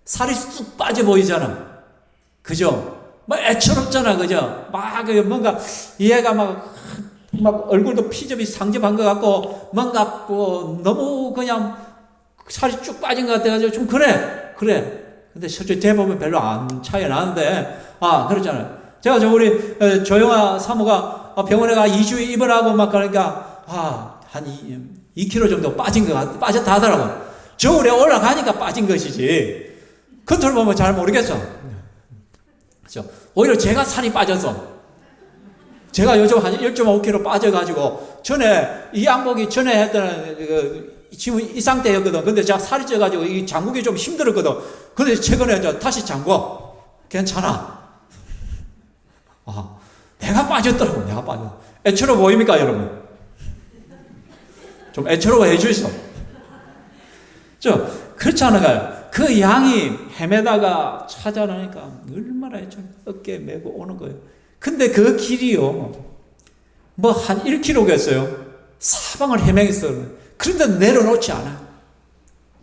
살이 쑥 빠져 보이잖아. 그죠? 애처롭잖아. 그죠? 뭔가 얘가 막 얼굴도 피접이 상접한 것 같고 뭔가 너무 그냥 살이 쭉 빠진 것 같아가지고 좀 그래. 근데 실제 대부분 별로 안 차이 나는데 그렇잖아요. 제가 우리 조영아 사모가 병원에 가 2주 입원하고 막 그러니까 한 2kg 정도 빠졌다 하더라고. 저울에 올라가니까 빠진 것이지 겉으로 보면 잘 모르겠어. 그렇죠? 오히려 제가 살이 빠져서 제가 요즘 한 1.5kg 빠져가지고 전에 이 양복이 전에 했던 지금 이 상태였거든. 근데 제가 살이 쪄가지고 이 장국이 좀 힘들었거든. 근데 최근에 이제 다시 장고 괜찮아. 내가 빠졌더라고. 내가 빠졌어. 애처로 보입니까, 여러분? 좀 애처로워 해주시오. 그렇지 않아요? 그 양이 헤매다가 찾아나니까 얼마나 어깨에 메고 오는 거예요. 근데 그 길이요, 한 1km겠어요. 사방을 헤매겠어요. 그런데 내려놓지 않아.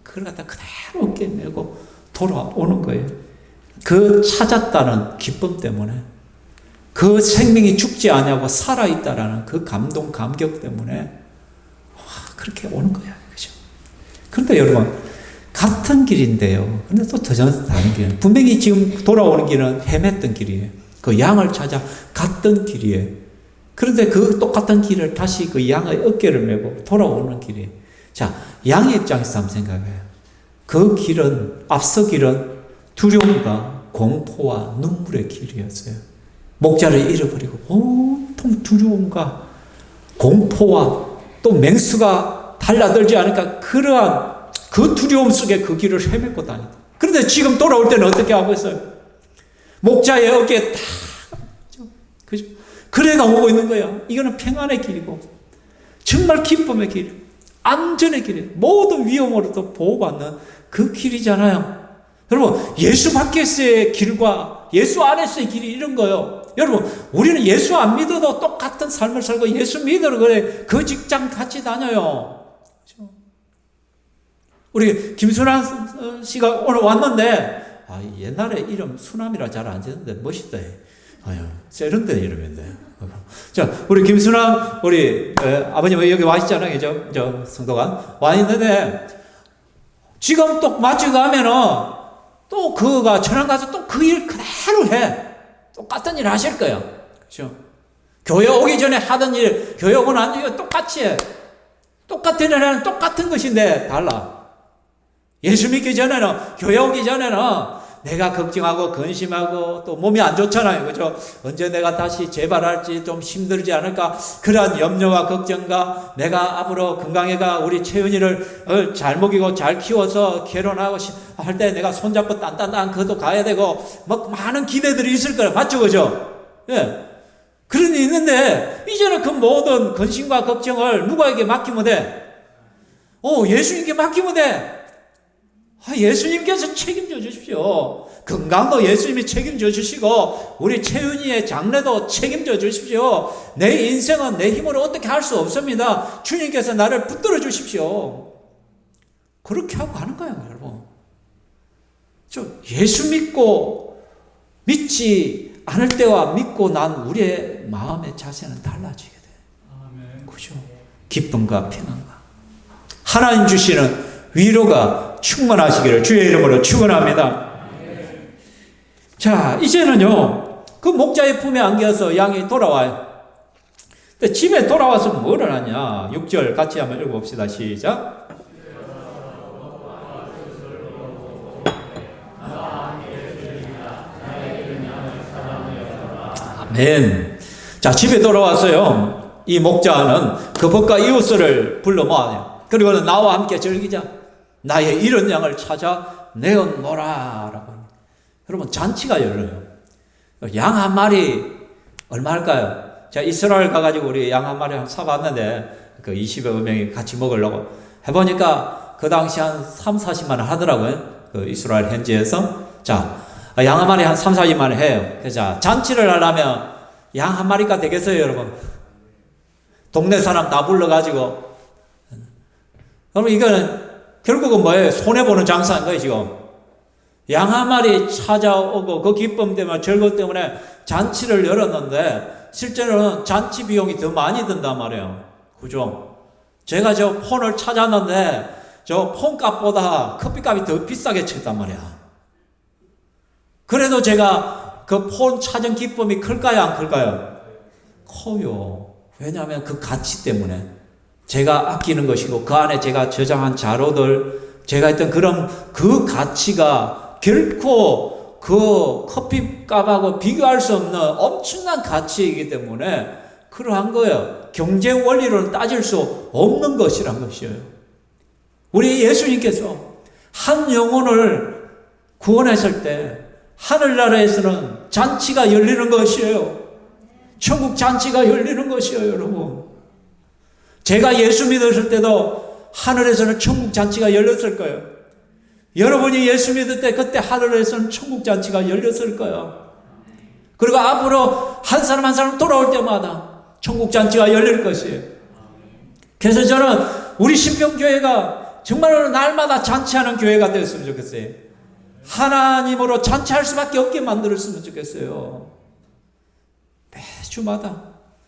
그걸 갖다 그대로 어깨에 메고 돌아오는 거예요. 그 찾았다는 기쁨 때문에, 그 생명이 죽지 않냐고 살아있다라는 그 감동, 감격 때문에 그렇게 오는 거야. 그죠? 그런데 여러분, 같은 길인데요. 근데 또 다른 길. 분명히 지금 돌아오는 길은 헤맸던 길이에요. 그 양을 찾아 갔던 길이에요. 그런데 그 똑같은 길을 다시 그 양의 어깨를 메고 돌아오는 길이에요. 자, 양의 입장에서 한번 생각해요. 그 길은, 앞서 길은 두려움과 공포와 눈물의 길이었어요. 목자를 잃어버리고 온통 두려움과 공포와 또 맹수가 달라들지 않으니까 그러한 그 두려움 속에 그 길을 헤매고 다니다. 그런데 지금 돌아올 때는 어떻게 하고 있어요? 목자의 어깨에 탁, 그죠? 그래가 오고 있는 거야. 이거는 평안의 길이고, 정말 기쁨의 길, 안전의 길이에요. 모든 위험으로부터 보호받는 그 길이잖아요. 여러분, 예수 밖에서의 길과 예수 안에서의 길이 이런 거예요. 여러분, 우리는 예수 안 믿어도 똑같은 삶을 살고 예수 믿어도 그래 그 직장 같이 다녀요. 그렇죠? 우리 김순환 씨가 오늘 왔는데 옛날에 이름 수남이라 잘 안 지는데 멋있다. 세련된 이름인데. 자, 우리 김순환 우리 아버님 여기 와 있잖아요. 저 성도가 와 있는데 지금 또 마치 가면은 또 그가 천안 가서 또 그 일 그대로 해. 똑같은 일 하실 거예요. 그렇죠? 교회 오기 전에 하던 일, 교회 오고 난 뒤에 똑같이 해. 똑같은 일 하는 똑같은 것인데 달라. 예수 믿기 전에는, 교회 오기 전에는 내가 걱정하고 근심하고 또 몸이 안 좋잖아요. 그죠? 언제 내가 다시 재발할지 좀 힘들지 않을까? 그러한 염려와 걱정과 내가 앞으로 건강해가 우리 채은이를 잘 먹이고 잘 키워서 결혼하고 할 때 내가 손잡고 딴딴딴 그것도 가야 되고 막 많은 기대들이 있을 거예요. 맞죠? 그죠? 예. 그런 일이 있는데 이제는 그 모든 근심과 걱정을 누구에게 맡기면 돼? 예수님께 맡기면 돼. 예수님께서 책임져 주십시오. 건강도 예수님이 책임져 주시고 우리 채윤이의 장래도 책임져 주십시오. 내 인생은 내 힘으로 어떻게 할 수 없습니다. 주님께서 나를 붙들어 주십시오. 그렇게 하고 가는 거예요, 여러분. 예수 믿고 믿지 않을 때와 믿고 난 우리의 마음의 자세는 달라지게 돼요. 그죠? 기쁨과平안과 하나님 주시는 위로가 충만하시기를 주의 이름으로 축원합니다. 자, 이제는요, 그 목자의 품에 안겨서 양이 돌아와요. 근데 집에 돌아와서 뭐를 하냐? 6절 같이 한번 읽어봅시다. 시작. 아멘. 자, 집에 돌아왔어요. 이 목자는 그 벗과 이웃을 불러 모아요. 그리고는 나와 함께 즐기자. 나의 잃은 양을 찾아 내어놓으라. 라고. 여러분, 잔치가 열려요. 양 한 마리, 얼마 할까요? 제가 이스라엘 가가지고 우리 양 한 마리 사봤는데, 그 20여 명이 같이 먹으려고 해보니까 그 당시 한 3, 40만 원 하더라고요. 그 이스라엘 현지에서. 자, 양 한 마리 한 3, 40만 원 해요. 그래서 잔치를 하려면 양 한 마리가 되겠어요, 여러분? 동네 사람 다 불러가지고. 여러분, 이거는 결국은 뭐예요? 손해보는 장사인 거예요, 지금. 양 한 마리 찾아오고 그 기쁨 때문에 즐거움 때문에 잔치를 열었는데 실제로는 잔치 비용이 더 많이 든단 말이에요. 그죠? 제가 저 폰을 찾았는데 저 폰값보다 커피값이 더 비싸게 쳤단 말이야. 그래도 제가 그 폰 찾은 기쁨이 클까요, 안 클까요? 커요. 왜냐하면 그 가치 때문에. 제가 아끼는 것이고 그 안에 제가 저장한 자료들, 제가 했던 그런 그 가치가 결코 그 커피값하고 비교할 수 없는 엄청난 가치이기 때문에 그러한 거예요. 경쟁 원리로는 따질 수 없는 것이란 것이에요. 우리 예수님께서 한 영혼을 구원했을 때 하늘나라에서는 잔치가 열리는 것이에요. 천국 잔치가 열리는 것이에요, 여러분. 제가 예수 믿었을 때도 하늘에서는 천국 잔치가 열렸을 거예요. 여러분이 예수 믿을 때 그때 하늘에서는 천국 잔치가 열렸을 거예요. 그리고 앞으로 한 사람 한 사람 돌아올 때마다 천국 잔치가 열릴 것이에요. 그래서 저는 우리 신평교회가 정말로 날마다 잔치하는 교회가 되었으면 좋겠어요. 하나님으로 잔치할 수밖에 없게 만들었으면 좋겠어요. 매주마다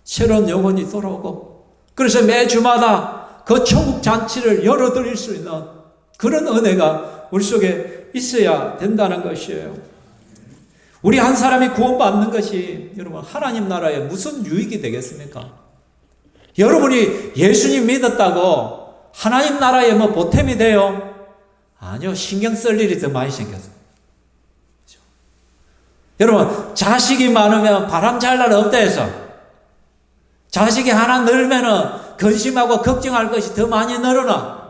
새로운 영혼이 돌아오고, 그래서 매주마다 그 천국 잔치를 열어드릴 수 있는 그런 은혜가 우리 속에 있어야 된다는 것이에요. 우리 한 사람이 구원받는 것이 여러분 하나님 나라에 무슨 유익이 되겠습니까? 여러분이 예수님 믿었다고 하나님 나라에 뭐 보탬이 돼요? 아니요. 신경 쓸 일이 더 많이 생겼어요. 그렇죠? 여러분, 자식이 많으면 바람 잘 날 없다 해서 자식이 하나 늘면은 근심하고 걱정할 것이 더 많이 늘어나.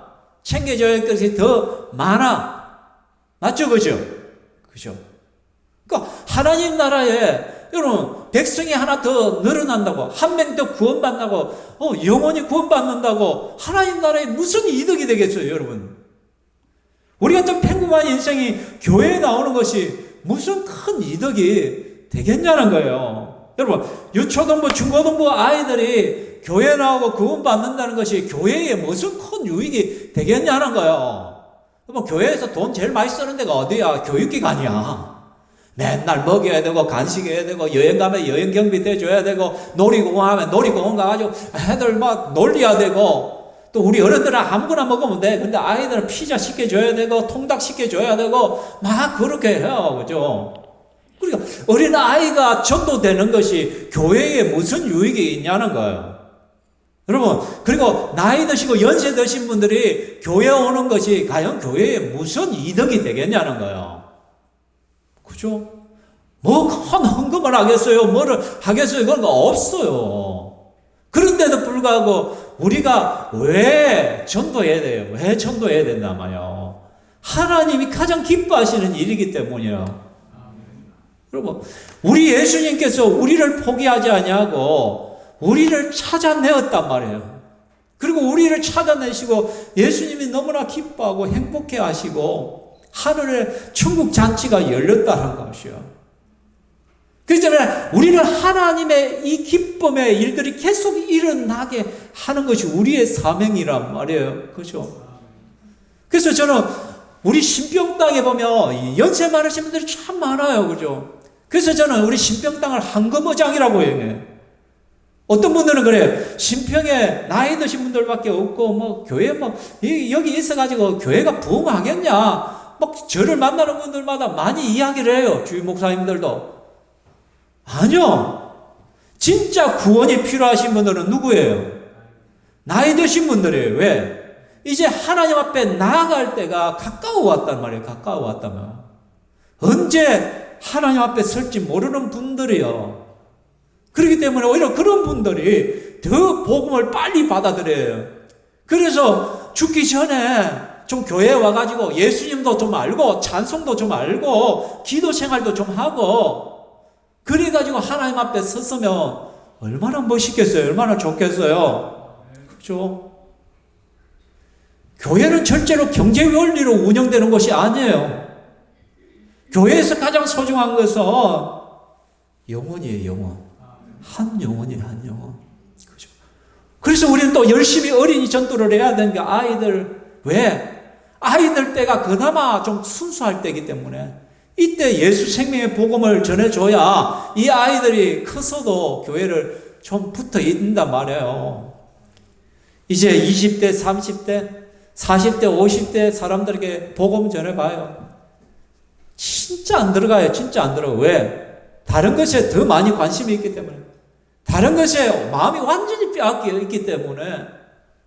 챙겨줘야 할 것이 더 많아. 맞죠? 그죠? 그죠? 그러니까 하나님 나라에 여러분 백성이 하나 더 늘어난다고, 한 명 더 구원받는다고, 영혼이 구원받는다고 하나님 나라에 무슨 이득이 되겠어요, 여러분? 우리 같은 평범한 인생이 교회에 나오는 것이 무슨 큰 이득이 되겠냐는 거예요. 여러분, 유초등부, 중고등부 아이들이 교회 나오고 구원받는다는 것이 교회에 무슨 큰 유익이 되겠냐는 거예요. 여러분, 교회에서 돈 제일 많이 쓰는 데가 어디야? 교육기관이야. 맨날 먹여야 되고, 간식해야 되고, 여행 가면 여행 경비 대줘야 되고, 놀이공원 하면 놀이공원 가가지고 애들 막 놀려야 되고, 또 우리 어른들은 아무거나 먹으면 돼. 근데 아이들은 피자 시켜줘야 되고, 통닭 시켜줘야 되고, 막 그렇게 해요. 그죠? 그러니까 어린 아이가 전도되는 것이 교회에 무슨 유익이 있냐는 거예요. 여러분, 그리고 나이 드시고 연세 드신 분들이 교회 오는 것이 과연 교회에 무슨 이득이 되겠냐는 거예요. 그죠? 뭐 큰 헌금을 하겠어요? 뭐를 하겠어요? 그런 거 없어요. 그런데도 불구하고 우리가 왜 전도해야 돼요? 왜 전도해야 된단 말이에요? 하나님이 가장 기뻐하시는 일이기 때문이에요. 여러분, 우리 예수님께서 우리를 포기하지 아니하고 우리를 찾아내었단 말이에요. 그리고 우리를 우리를 찾아내시고 예수님이 너무나 기뻐하고 행복해 하시고 하늘에 천국 잔치가 열렸다는 것이요. 그렇기 때문에 우리는 하나님의 이 기쁨의 일들이 계속 일어나게 하는 것이 우리의 사명이란 말이에요. 그렇죠? 그래서 저는 우리 신병당에 보면 연세 많으신 분들이 참 많아요. 그죠? 그래서 저는 우리 신병당을 황금어장이라고 해요. 어떤 분들은 그래요. 신평에 나이 드신 분들밖에 없고, 뭐, 교회 여기 있어가지고 교회가 부흥하겠냐. 막 저를 만나는 분들마다 많이 이야기를 해요. 주임 목사님들도. 아니요. 진짜 구원이 필요하신 분들은 누구예요? 나이 드신 분들이에요. 왜? 이제 하나님 앞에 나아갈 때가 가까워 왔단 말이에요. 가까워 왔다면. 언제 하나님 앞에 설지 모르는 분들이요. 그렇기 때문에 오히려 그런 분들이 더 복음을 빨리 받아들여요. 그래서 죽기 전에 좀 교회에 와가지고 예수님도 좀 알고 찬송도 좀 알고 기도 생활도 좀 하고 그래가지고 하나님 앞에 섰으면 얼마나 멋있겠어요. 얼마나 좋겠어요. 그렇죠? 교회는 절대로 경제 원리로 운영되는 것이 아니에요. 교회에서 가장 소중한 것은 영혼이에요. 영혼. 한 영혼이에요. 한 영혼. 그렇죠? 그래서 우리는 또 열심히 어린이 전도를 해야 되는 게 아이들. 왜? 아이들 때가 그나마 좀 순수할 때이기 때문에 이때 예수 생명의 복음을 전해줘야 이 아이들이 커서도 교회를 좀 붙어 있는단 말이에요. 이제 20대, 30대, 40대, 50대 사람들에게 복음 전해봐요. 진짜 안 들어가요. 진짜 안 들어가요. 왜? 다른 것에 더 많이 관심이 있기 때문에. 다른 것에 마음이 완전히 빼앗겨 있기 때문에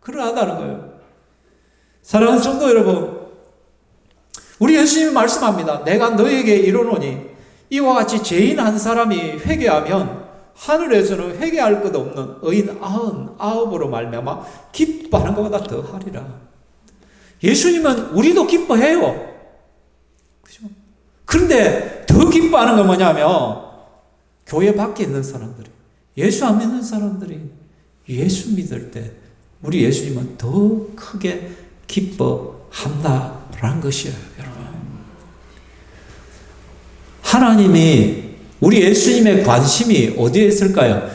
그러하다는 거예요. 사랑하는 성도 여러분, 우리 예수님이 말씀합니다. 내가 너에게 이르노니 이와 같이 죄인 한 사람이 회개하면 하늘에서는 회개할 것 없는 의인 99으로 말미암아 기뻐하는 것보다 더하리라. 예수님은 우리도 기뻐해요. 그죠? 그런데 더 기뻐하는 건 뭐냐면 교회 밖에 있는 사람들이, 예수 안 믿는 사람들이 예수 믿을 때 우리 예수님은 더 크게 기뻐한다라는 것이에요. 여러분, 하나님이 우리 예수님의 관심이 어디에 있을까요?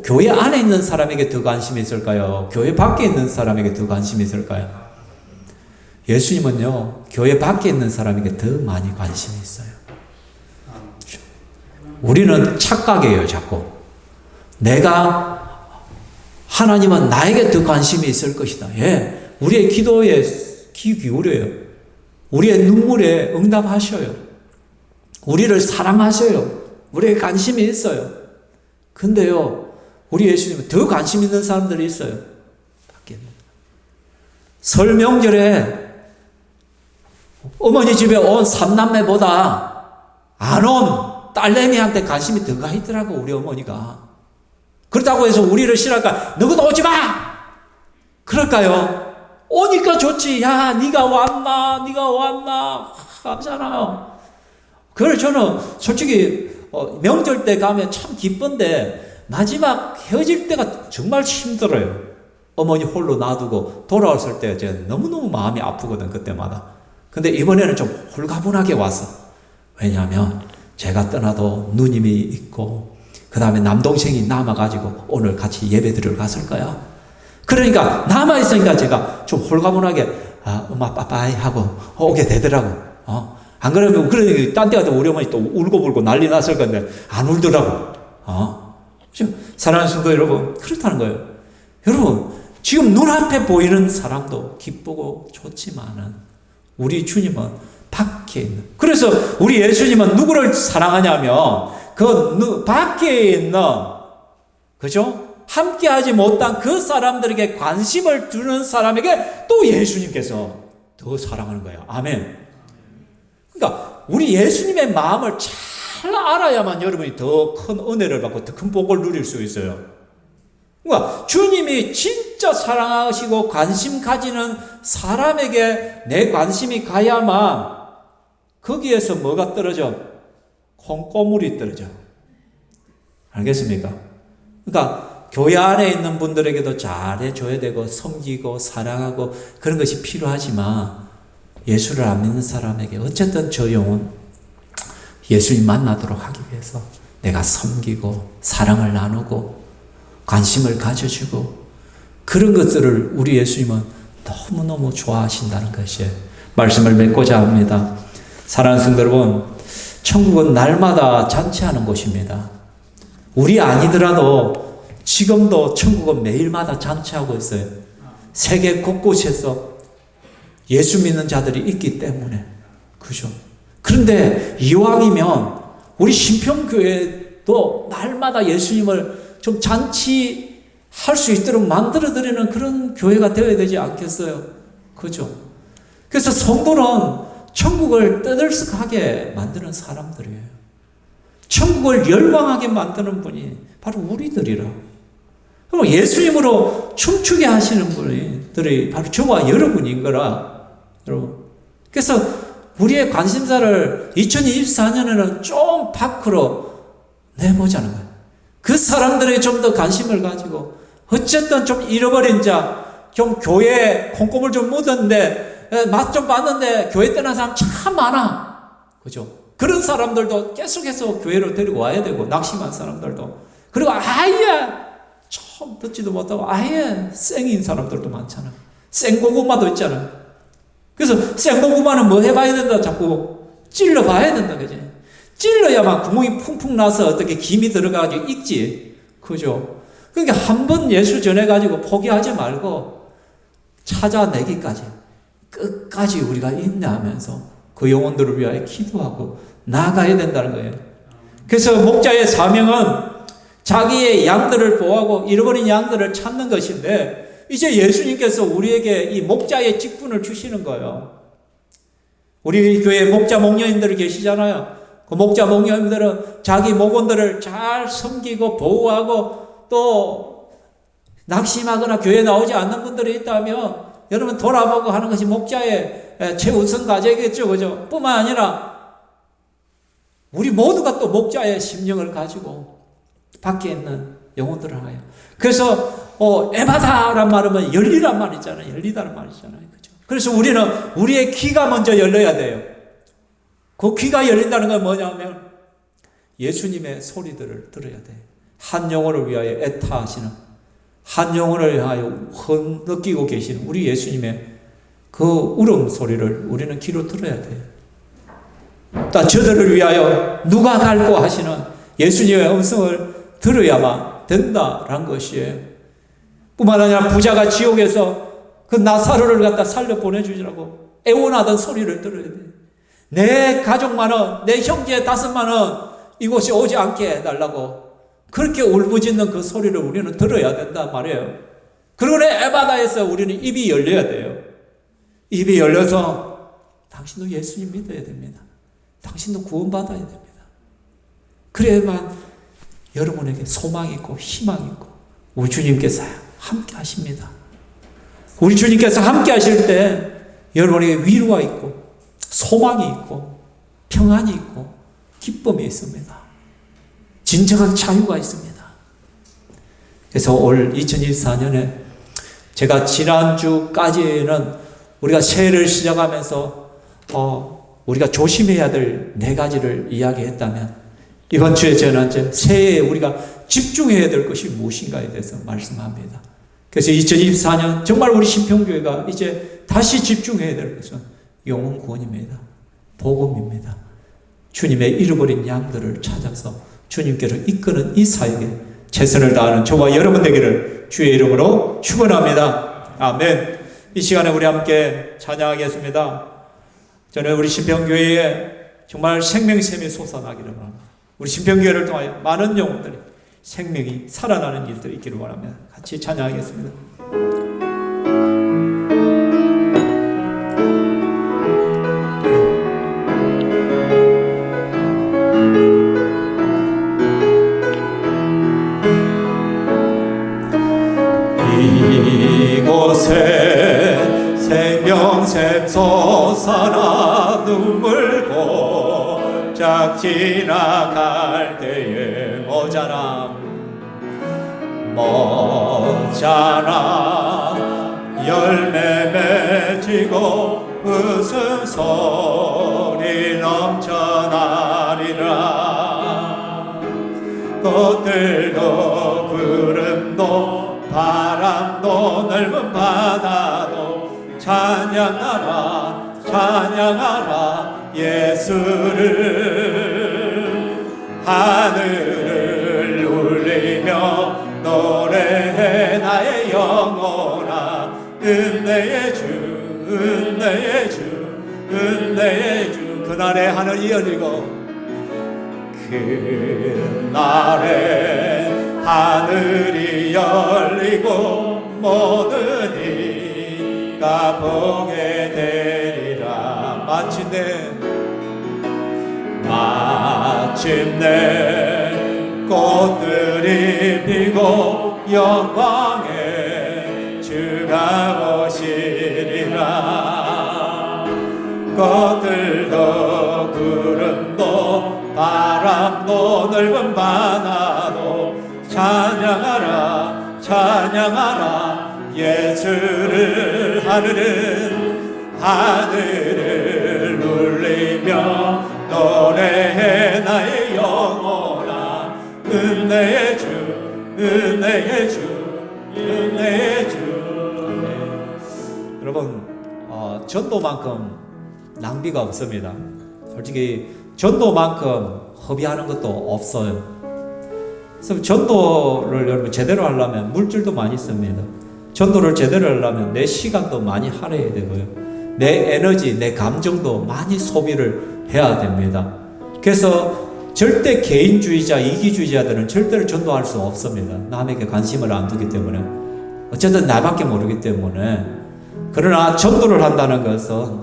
교회 안에 있는 사람에게 더 관심이 있을까요? 교회 밖에 있는 사람에게 더 관심이 있을까요? 예수님은요, 교회 밖에 있는 사람에게 더 많이 관심이 있어요. 우리는 착각해요, 자꾸. 하나님은 나에게 더 관심이 있을 것이다. 예. 우리의 기도에 귀 기울여요. 우리의 눈물에 응답하셔요. 우리를 사랑하셔요. 우리에게 관심이 있어요. 근데요, 우리 예수님은 더 관심 있는 사람들이 있어요. 밖에 있는. 설 명절에 어머니 집에 온 삼남매보다 안 온 딸내미한테 관심이 더 가 있더라고, 우리 어머니가. 그렇다고 해서 우리를 싫어할까? 너희도 오지 마! 그럴까요? 오니까 좋지. 야, 네가 왔나 하잖아요. 그래서 저는 솔직히 명절 때 가면 참 기쁜데 마지막 헤어질 때가 정말 힘들어요. 어머니 홀로 놔두고 돌아왔을 때 제가 너무너무 마음이 아프거든, 그때마다. 근데 이번에는 좀 홀가분하게 왔어. 왜냐하면 제가 떠나도 누님이 있고 그 다음에 남동생이 남아가지고 오늘 같이 예배 드리러 갔을 거야. 그러니까 남아있으니까 제가 좀 홀가분하게 엄마 빠빠이 하고 오게 되더라고. 안 그러면 딴 데 가서 우리 어머니 또 울고불고 난리 났을 건데 안 울더라고. 사랑하는 성도 여러분, 그렇다는 거예요. 여러분, 지금 눈앞에 보이는 사람도 기쁘고 좋지만은 우리 주님은 밖에 있는. 그래서 우리 예수님은 누구를 사랑하냐면 그 밖에 있는, 그죠? 함께 하지 못한 그 사람들에게 관심을 두는 사람에게 또 예수님께서 더 사랑하는 거예요. 아멘. 그러니까 우리 예수님의 마음을 잘 알아야만 여러분이 더 큰 은혜를 받고 더 큰 복을 누릴 수 있어요. 그러니까 주님이 진짜 사랑하시고 관심 가지는 사람에게 내 관심이 가야만 거기에서 뭐가 떨어져? 콩고물이 떨어져. 알겠습니까? 그러니까 교회 안에 있는 분들에게도 잘해줘야 되고 섬기고 사랑하고 그런 것이 필요하지만 예수를 안 믿는 사람에게 어쨌든 저 영혼 예수님 만나도록 하기 위해서 내가 섬기고 사랑을 나누고 관심을 가져주고 그런 것들을 우리 예수님은 너무너무 좋아하신다는 것이 말씀을 맺고자 합니다. 사랑하는 성도 여러분, 천국은 날마다 잔치하는 곳입니다. 우리 아니더라도 지금도 천국은 매일마다 잔치하고 있어요. 세계 곳곳에서 예수 믿는 자들이 있기 때문에. 그죠? 그런데 이왕이면 우리 신평교회도 날마다 예수님을 좀 잔치할 수 있도록 만들어드리는 그런 교회가 되어야 되지 않겠어요? 그죠? 그래서 성도는 천국을 떠들썩하게 만드는 사람들이에요. 천국을 열광하게 만드는 분이 바로 우리들이라. 그럼 예수님으로 춤추게 하시는 분들이 바로 저와 여러분인 거라. 여러분. 그래서 우리의 관심사를 2024년에는 좀 밖으로 내보자는 거예요. 그 사람들에게 좀 더 관심을 가지고 어쨌든 좀 잃어버린 자, 좀 교회에 콩고물 좀 묻었는데 맛 좀 봤는데 교회 떠난 사람 참 많아. 그죠? 그런 사람들도 계속해서 교회로 데리고 와야 되고 낙심한 사람들도 그리고 아예 처음 듣지도 못하고 아예 생인 사람들도 많잖아. 생고구마도 있잖아. 그래서 생고구마는 뭐 해봐야 된다 자꾸 찔러봐야 된다. 그지? 찔러야만 구멍이 풍풍 나서 어떻게 김이 들어가가지고 익지. 그죠? 그러니까 한 번 예수 전해가지고 포기하지 말고 찾아내기까지 끝까지 우리가 인내하면서 그 영혼들을 위하여 기도하고 나아가야 된다는 거예요. 그래서 목자의 사명은 자기의 양들을 보호하고 잃어버린 양들을 찾는 것인데 이제 예수님께서 우리에게 이 목자의 직분을 주시는 거예요. 우리 교회 목자 목녀님들이 계시잖아요. 그 목자 목녀님들은 자기 목원들을 잘 섬기고 보호하고 또 낙심하거나 교회에 나오지 않는 분들이 있다면 여러분 돌아보고 하는 것이 목자의 최우선 과제겠죠. 그죠? 뿐만 아니라 우리 모두가 또 목자의 심령을 가지고 밖에 있는 영혼들을 하여. 그래서 에바다란 말은 열리란 말이잖아요. 열리다는 말이잖아요. 그죠? 그래서 우리는 우리의 귀가 먼저 열려야 돼요. 그 귀가 열린다는 건 뭐냐면 예수님의 소리들을 들어야 돼요. 한 영혼을 위하여 애타하시는 한 영혼을 위하여 느끼고 계시는 우리 예수님의 그 울음소리를 우리는 귀로 들어야 돼요. 또 저들을 위하여 누가 갈고 하시는 예수님의 음성을 들어야만 된다라는 것이에요. 뿐만 아니라 부자가 지옥에서 그 나사로를 갖다 살려 보내주시라고 애원하던 소리를 들어야 돼요. 내 가족만은 내 형제 5만은 이곳에 오지 않게 해달라고 그렇게 울부짖는 그 소리를 우리는 들어야 된단 말이에요. 그러므로 에바다에서 우리는 입이 열려야 돼요. 입이 열려서 당신도 예수님 믿어야 됩니다. 당신도 구원받아야 됩니다. 그래야만 여러분에게 소망이 있고 희망이 있고 우리 주님께서 함께 하십니다. 우리 주님께서 함께 하실 때 여러분에게 위로가 있고 소망이 있고 평안이 있고 기쁨이 있습니다. 진정한 자유가 있습니다. 그래서 올 2024년에 제가 지난주까지는 우리가 새해를 시작하면서 우리가 조심해야 될 4가지를 이야기했다면 이번 주에 저는 이제 새해에 우리가 집중해야 될 것이 무엇인가에 대해서 말씀합니다. 그래서 2024년 정말 우리 신평교회가 이제 다시 집중해야 될 것은 영혼 구원입니다. 복음입니다. 주님의 잃어버린 양들을 찾아서 주님께로 이끄는 이 사역에 최선을 다하는 저와 여러분 되기를 주의 이름으로 축원합니다. 아멘. 이 시간에 우리 함께 찬양하겠습니다. 저는 우리 신평교회에 정말 생명샘이 솟아나기를 바랍니다. 우리 신평교회를 통하여 많은 영혼들이 생명이 살아나는 일들이 있기를 바랍니다. 같이 찬양하겠습니다. 이곳에 생명샘 솟아나 눈물 골짝 지나갈 때에 모자람 모자라 열매 맺히고 웃음소리 넘쳐나리라. 꽃들도 구름도 바람도 넓은 바다도 찬양하라 찬양하라 예수를. 하늘을 울리며 노래해 나의 영혼아 은혜의 주 은혜의 주 은혜의 주. 그날에 하늘이 열리고 그날에 하늘이 열리고 모든 이가 보게 되리라. 마침내 꽃들이 피고 영광의 주가 오시리라. 꽃들도 구름도 바람도 넓은 바다도 찬양하라 찬양하라 예수를. 하늘을 울리며 노래해 나의 영혼아 은혜의 주 은혜의 주 은혜의 주. 여러분, 전도만큼 낭비가 없습니다. 솔직히 전도만큼 허비하는 것도 없어요. 그래서 전도를 여러분 제대로 하려면 물질도 많이 씁니다. 전도를 제대로 하려면 내 시간도 많이 할애해야 되고요. 내 에너지, 내 감정도 많이 소비를 해야 됩니다. 그래서 절대 개인주의자, 이기주의자들은 절대로 전도할 수 없습니다. 남에게 관심을 안 두기 때문에. 어쨌든 나밖에 모르기 때문에. 그러나 전도를 한다는 것은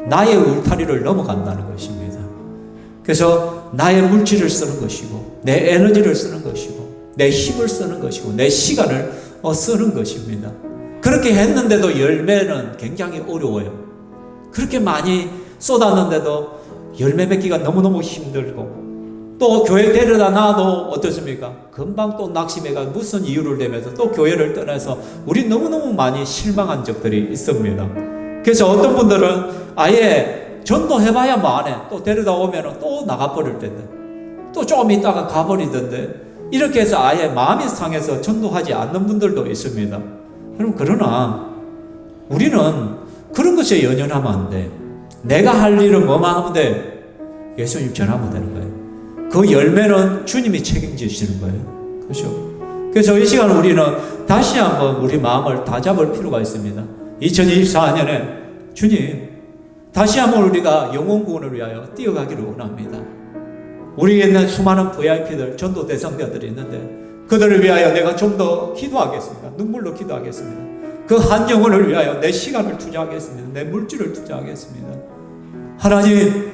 나의 울타리를 넘어간다는 것입니다. 그래서 나의 물질을 쓰는 것이고 내 에너지를 쓰는 것이고 내 힘을 쓰는 것이고 내 시간을 쓰는 것입니다. 그렇게 했는데도 열매는 굉장히 어려워요. 그렇게 많이 쏟았는데도 열매 맺기가 너무너무 힘들고 또 교회 데려다 놔도 어떻습니까? 금방 또 낙심해가 무슨 이유를 대면서 또 교회를 떠나서 우리 너무너무 많이 실망한 적들이 있습니다. 그래서 어떤 분들은 아예 전도해봐야 뭐하네, 또 데려다 오면 또 나가버릴 텐데 또 좀 있다가 가버리던데 이렇게 해서 아예 마음이 상해서 전도하지 않는 분들도 있습니다. 그러나 우리는 그런 것에 연연하면 안 돼. 내가 할 일은 뭐만 하면 돼? 예수님 전하면 되는 거예요. 그 열매는 주님이 책임지시는 거예요. 그렇죠? 그래서 이 시간 우리는 다시 한번 우리 마음을 다잡을 필요가 있습니다. 2024년에 주님, 다시 한번 우리가 영혼 구원을 위하여 뛰어가기를 원합니다. 우리에 있는 수많은 VIP들, 전도 대상자들이 있는데 그들을 위하여 내가 좀 더 기도하겠습니다. 눈물로 기도하겠습니다. 그 한 영혼을 위하여 내 시간을 투자하겠습니다. 내 물질을 투자하겠습니다. 하나님,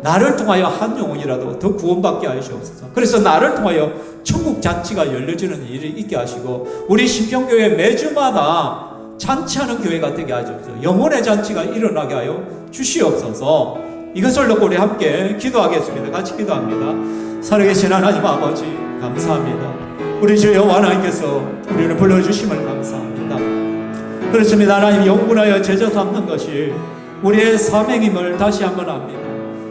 나를 통하여 한 영혼이라도 더 구원받게 하시옵소서. 그래서 나를 통하여 천국 잔치가 열려지는 일이 있게 하시고 우리 신평교회 매주마다 잔치하는 교회가 되게 하시옵소서. 영혼의 잔치가 일어나게 하여 주시옵소서. 이것을 놓고 우리 함께 기도하겠습니다. 같이 기도합니다. 살아계신 하나님 아버지 감사합니다. 우리 주 여호와 하나님께서 우리를 불러주심을 감사합니다. 그렇습니다. 하나님, 영분하여 제자 삼는 것이 우리의 사명임을 다시 한번 압니다.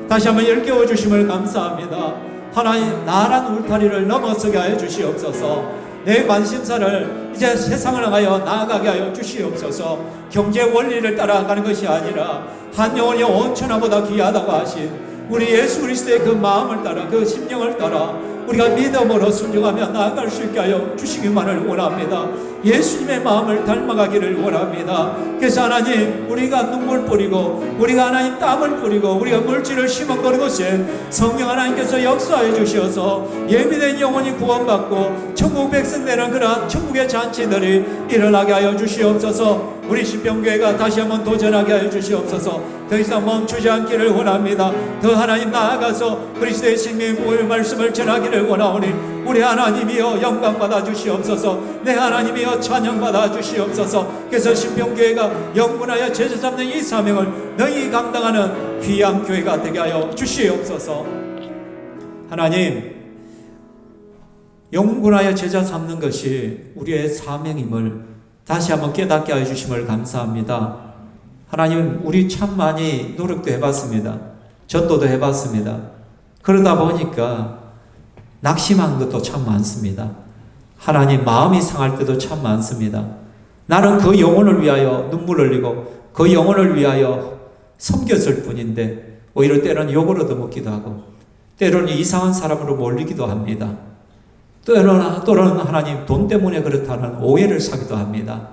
다시 한번 일깨워 주심을 감사합니다. 하나님, 나란 울타리를 넘어서게 하여 주시옵소서. 내 관심사를 이제 세상을 향하여 나아가게 하여 주시옵소서. 경제 원리를 따라가는 것이 아니라 한 영혼이 온 천하보다 귀하다고 하신 우리 예수 그리스도의 그 마음을 따라, 그 심령을 따라 우리가 믿음으로 순종하며 나아갈 수 있게 하여 주시기만을 원합니다. 예수님의 마음을 닮아가기를 원합니다. 그래서 하나님, 우리가 눈물 뿌리고 우리가 하나님 땀을 뿌리고 우리가 물질을 심은 그것에 성령 하나님께서 역사해 주셔서 예비된 영혼이 구원받고 천국 백성 되는 그러한 천국의 잔치들이 일어나게 하여 주시옵소서. 우리 신평교회가 다시 한번 도전하게 하여 주시옵소서. 더 이상 멈추지 않기를 원합니다. 더 하나님 나아가서 그리스도의 생명의 말씀을 전하기를 원하오니 우리 하나님이여 영광 받아 주시옵소서. 내 하나님이여 찬양 받아 주시옵소서. 그래서 신평교회가 영분하여 제자 삼는 이 사명을 너희 감당하는 귀한 교회가 되게 하여 주시옵소서. 하나님, 영분하여 제자 삼는 것이 우리의 사명임을 다시 한번 깨닫게 하여 주심을 감사합니다. 하나님, 우리 참 많이 노력도 해봤습니다. 전도도 해봤습니다. 그러다 보니까 낙심한 것도 참 많습니다. 하나님, 마음이 상할 때도 참 많습니다. 나는 그 영혼을 위하여 눈물 흘리고 그 영혼을 위하여 섬겼을 뿐인데 오히려 때로는 욕을 얻어먹기도 하고 때로는 이상한 사람으로 몰리기도 합니다. 때로는 하나님, 돈 때문에 그렇다는 오해를 사기도 합니다.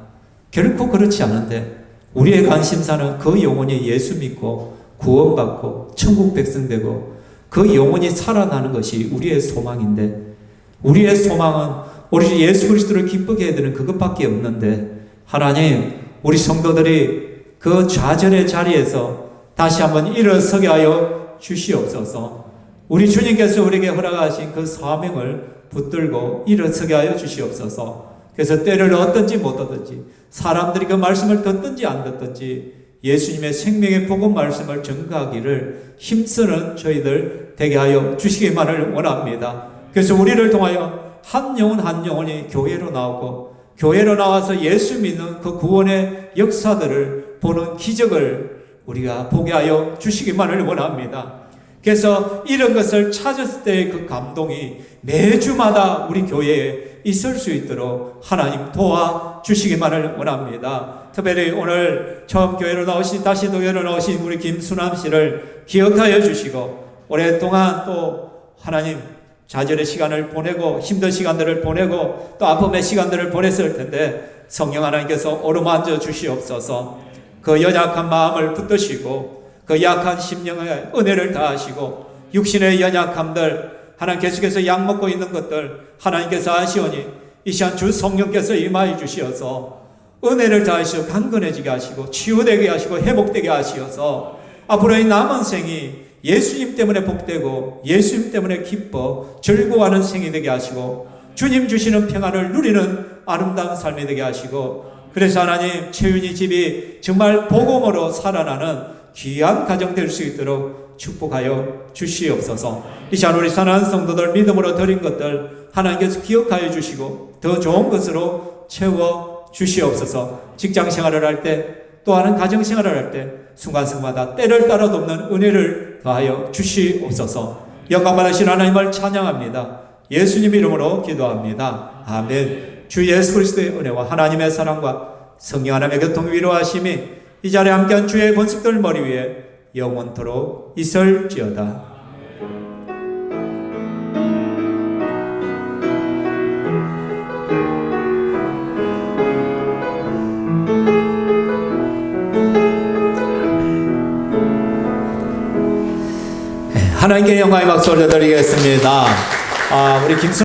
결코 그렇지 않은데 우리의 관심사는 그 영혼이 예수 믿고 구원받고 천국 백성 되고 그 영혼이 살아나는 것이 우리의 소망인데, 우리의 소망은 오직 예수 그리스도를 기쁘게 해야 되는 그것밖에 없는데, 하나님, 우리 성도들이 그 좌절의 자리에서 다시 한번 일어서게 하여 주시옵소서. 우리 주님께서 우리에게 허락하신 그 사명을 붙들고 일어서게 하여 주시옵소서. 그래서 때를 얻든지 못 얻든지, 사람들이 그 말씀을 듣든지 안 듣든지 예수님의 생명의 복음 말씀을 전가하기를 힘쓰는 저희들 되게 하여 주시기만을 원합니다. 그래서 우리를 통하여 한 영혼 한 영혼이 교회로 나오고, 교회로 나와서 예수 믿는 그 구원의 역사들을 보는 기적을 우리가 보게 하여 주시기만을 원합니다. 그래서 이런 것을 찾았을 때의 그 감동이 매주마다 우리 교회에 있을 수 있도록 하나님 도와주시기만을 원합니다. 특별히 오늘 처음 교회로 나오신, 다시 교회로 나오신 우리 김순남 씨를 기억하여 주시고, 오랫동안 또 하나님 좌절의 시간을 보내고 힘든 시간들을 보내고 또 아픔의 시간들을 보냈을 텐데 성령 하나님께서 어루만져 주시옵소서. 그 연약한 마음을 붙드시고 그 약한 심령에 은혜를 다하시고 육신의 연약함들, 하나님 계속해서 약 먹고 있는 것들 하나님께서 아시오니 이 시간 주 성령께서 임하여 주시어서 은혜를 다하시고 강건해지게 하시고 치유되게 하시고 회복되게 하시어서 앞으로의 남은 생이 예수님 때문에 복되고 예수님 때문에 기뻐 즐거워하는 생이 되게 하시고 주님 주시는 평안을 누리는 아름다운 삶이 되게 하시고, 그래서 하나님, 채윤이 집이 정말 복음으로 살아나는 귀한 가정 될 수 있도록 축복하여 주시옵소서. 이 시간 우리 사랑하는 성도들 믿음으로 드린 것들 하나님께서 기억하여 주시고 더 좋은 것으로 채워 주시옵소서. 직장 생활을 할 때, 또 하는 가정 생활을 할 때 순간순간마다 때를 따라 돕는 은혜를 더하여 주시옵소서. 영광 받으신 하나님을 찬양합니다. 예수님 이름으로 기도합니다. 아멘. 주 예수 그리스도의 은혜와 하나님의 사랑과 성령 하나님의 교통 위로하심이 이 자리에 함께한 주의 본숙들 머리 위에 영원토록 있을지어다. 하나님께 영광의 박수 올려드리겠습니다. 우리 김수